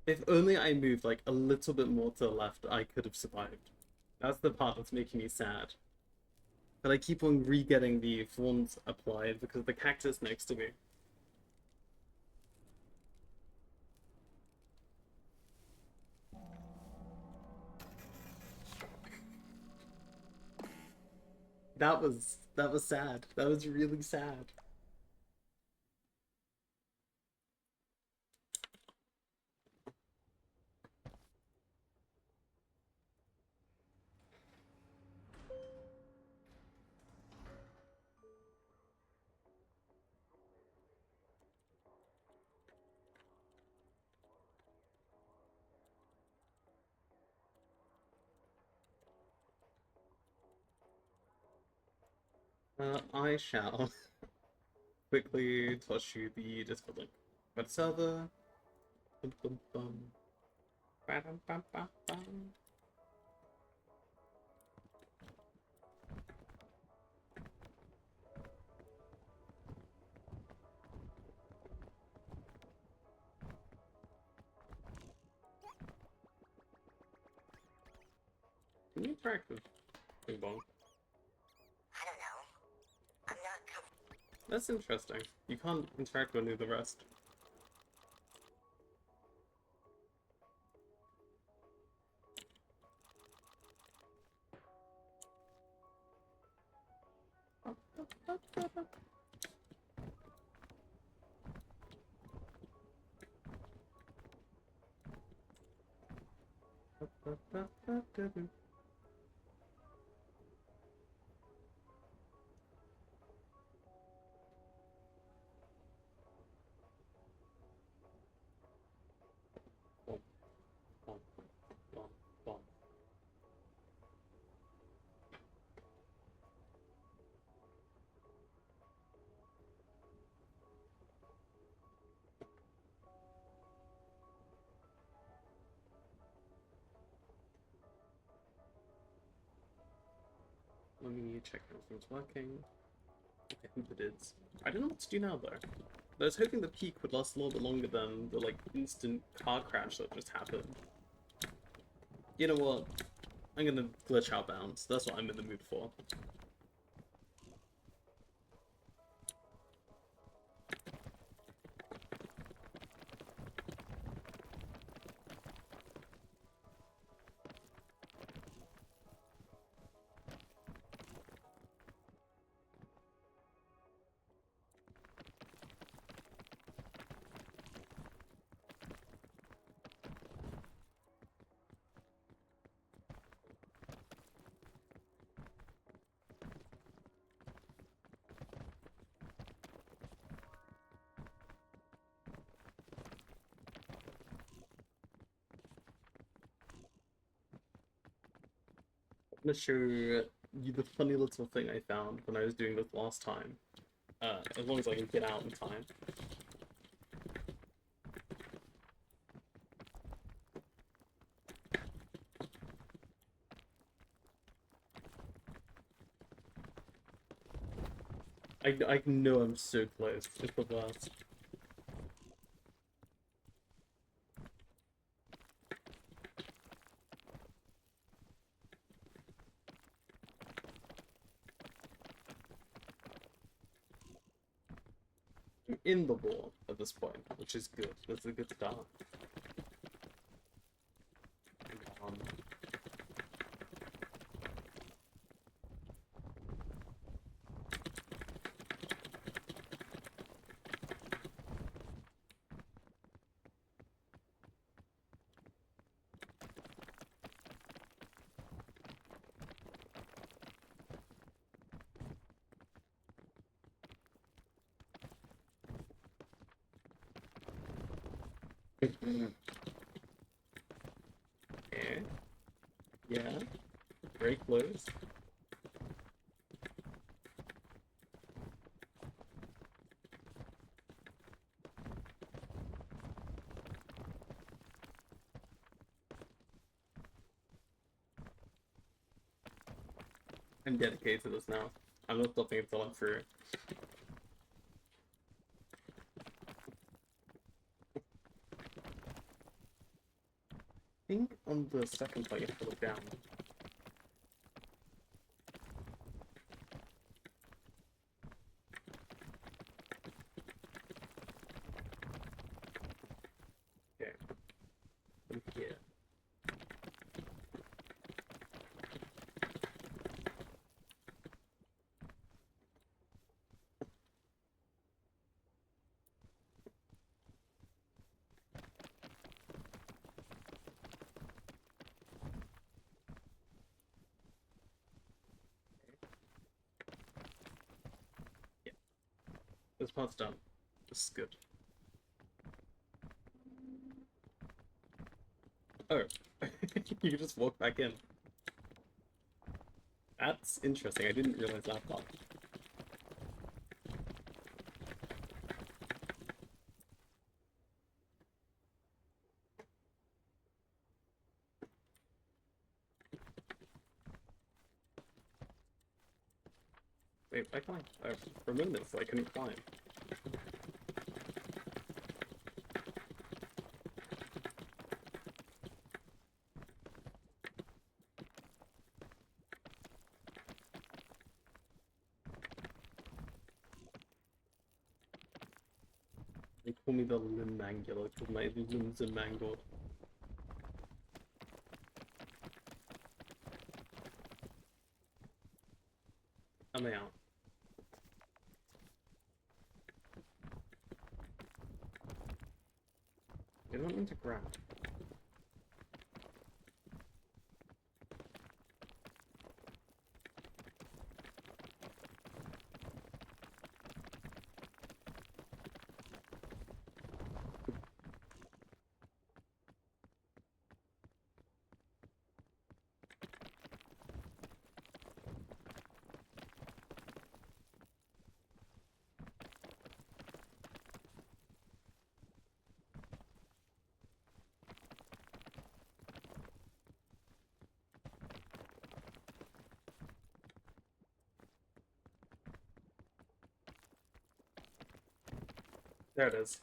If only I moved like a little bit more to the left, I could have survived. That's the part that's making me sad. But I keep on re-getting the thorns applied because of the cactus next to me. That was sad. That was really sad. I shall quickly toss you the Discord link. Red server. Bum, bum, bum. Ba-dum, bum, bum, bum. Can you interact with Bing Bong? I don't know. I'm not That's interesting. You can't interact with any of the rest. Let me check if everything's working. I hope it is. I don't know what to do now though. I was hoping the peak would last a little bit longer than the like instant car crash that just happened. You know what? I'm gonna glitch out bounds. That's what I'm in the mood for. I'm gonna show you the funny little thing I found when I was doing this last time. As long as I can get out in time. I know I'm so close. It's the worst. I'm in the wall at this point, which is good. That's a good start. Um, okay. Yeah. Very close. I'm dedicated to this now. I'm not stopping until I'm through. I think on the second part you have to look down. Okay. From here. Yeah. This part's done. This is good. Oh. You can just walk back in. That's interesting. I didn't realize that part. Wait, I can't. For a minute, so I couldn't climb. They call me the limb angular because my limbs are mangled. Am I out? You don't need to grab. There it is.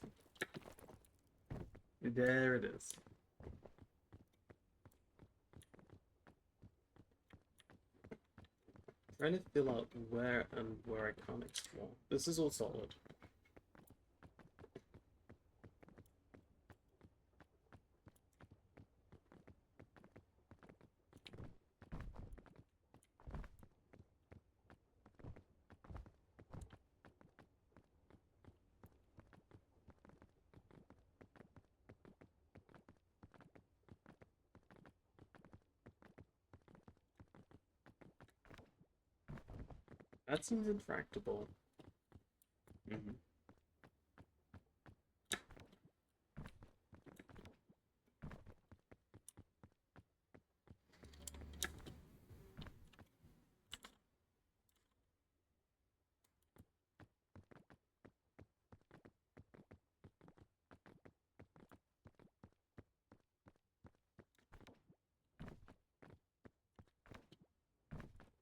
There it is. Trying to feel out where and where I can't explore. This is all solid. That seems intractable. Mm-hmm.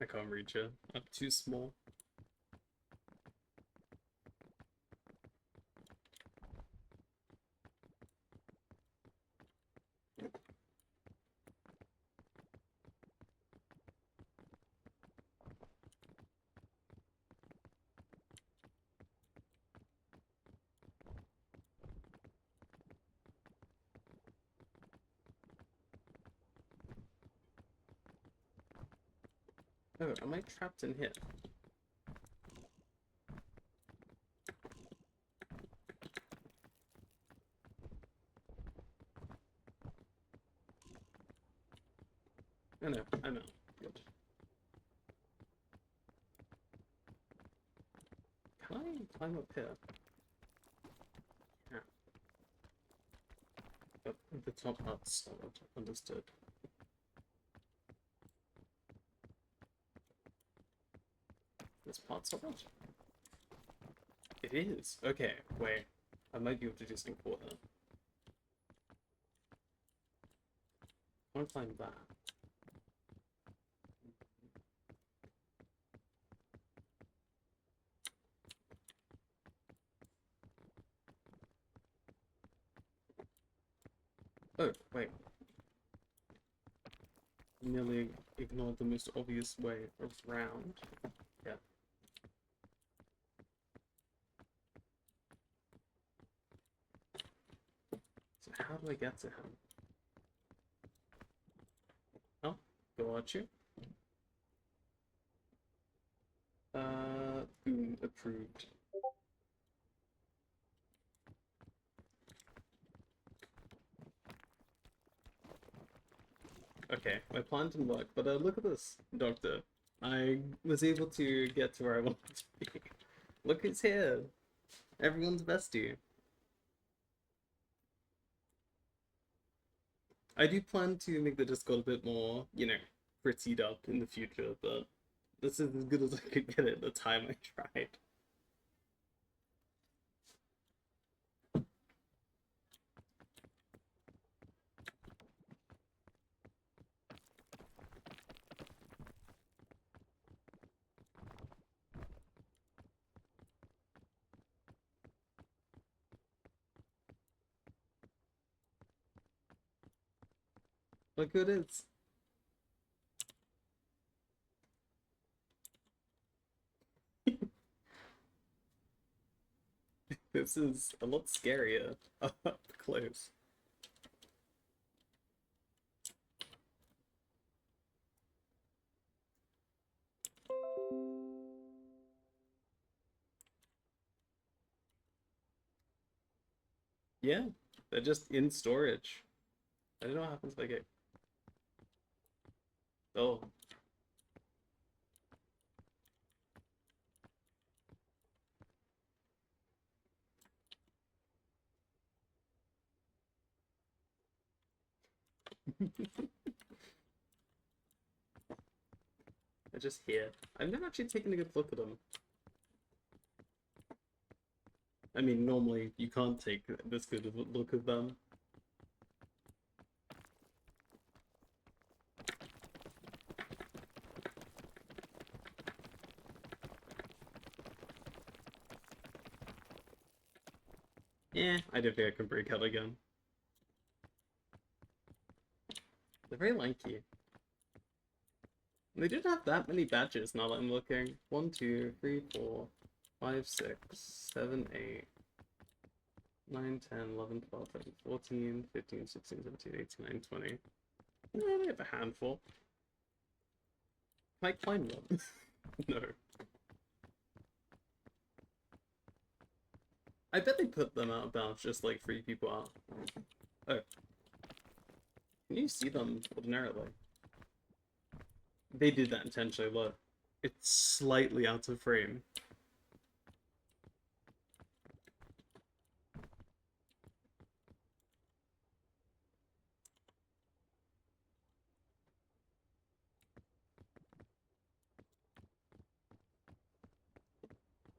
I can't reach it. I'm too small. Oh, am I trapped in here? I know. Good. Can I climb up here? Yeah. But the top part's solid. Understood. This part's solid? It is. Okay, wait. I might be able to just import that. I want to climb that. Oh, wait. Nearly ignored the most obvious way around. Yeah. So how do I get to him? Oh, got you. Boom, approved. Okay, my plan didn't work, but look at this, Doctor. I was able to get to where I wanted to be. Look who's here. Everyone's bestie. I do plan to make the Discord a bit more, you know, prettied up in the future, but this is as good as I could get it the time I tried. Look who it is. This is a lot scarier up close. Yeah, they're just in storage. I don't know what happens if I get... Oh. They're just here. I've never actually taken a good look at them. I mean, normally you can't take this good of a look at them. Yeah, I don't think I can break out again. They're very lanky. They didn't have that many badges now that I'm looking. 1, 2, 3, 4, 5, 6, 7, 8, 9, 10, 11, 12, 13, 14, 15, 16, 17, 18, 19, 20. Yeah, they have a handful. Can I climb them? No. I bet they put them out of bounds just like free people out. Oh. Can you see them ordinarily? They did that intentionally, look. It's slightly out of frame.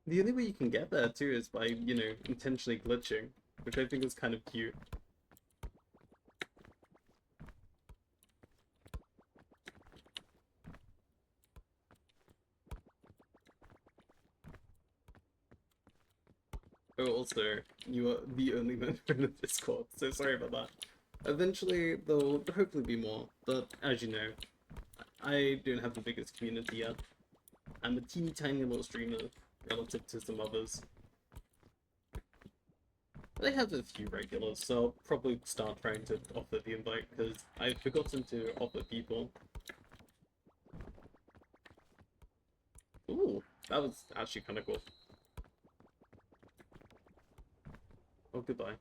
The only way you can get there too is by, you know, intentionally glitching, which I think is kind of cute. Oh, also, you are the only member in the Discord, so sorry about that. Eventually, there'll hopefully be more, but as you know, I don't have the biggest community yet. I'm a teeny tiny little streamer relative to some others. They have a few regulars, so I'll probably start trying to offer the invite, because I've forgotten to offer people. Ooh, that was actually kind of cool. Oh, goodbye.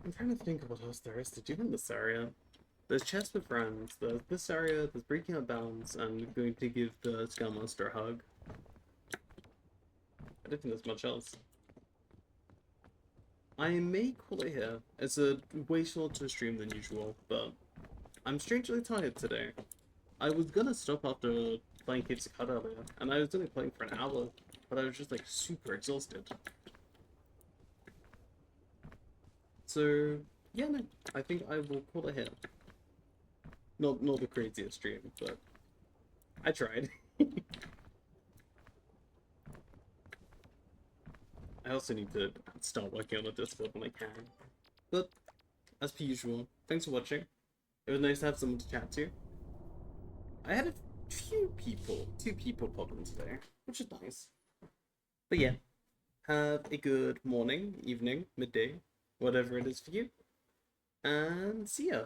I'm trying to think of what else there is to do in this area. There's chess with friends, there's this area, there's breaking out bounds, and going to give the Scoutmaster a hug. I don't think there's much else. I may call it here. It's a way shorter stream than usual, but I'm strangely tired today. I was gonna stop after playing Caves of Cut earlier, and I was only playing for an hour, but I was just like super exhausted. So yeah, no, I think I will call it here. Not the craziest stream, but I tried. I also need to start working on the Discord when I can. But as per usual, thanks for watching. It was nice to have someone to chat to. I had a few people, 2 people pop in today, which is nice. But yeah, have a good morning, evening, midday, whatever it is for you, and see ya.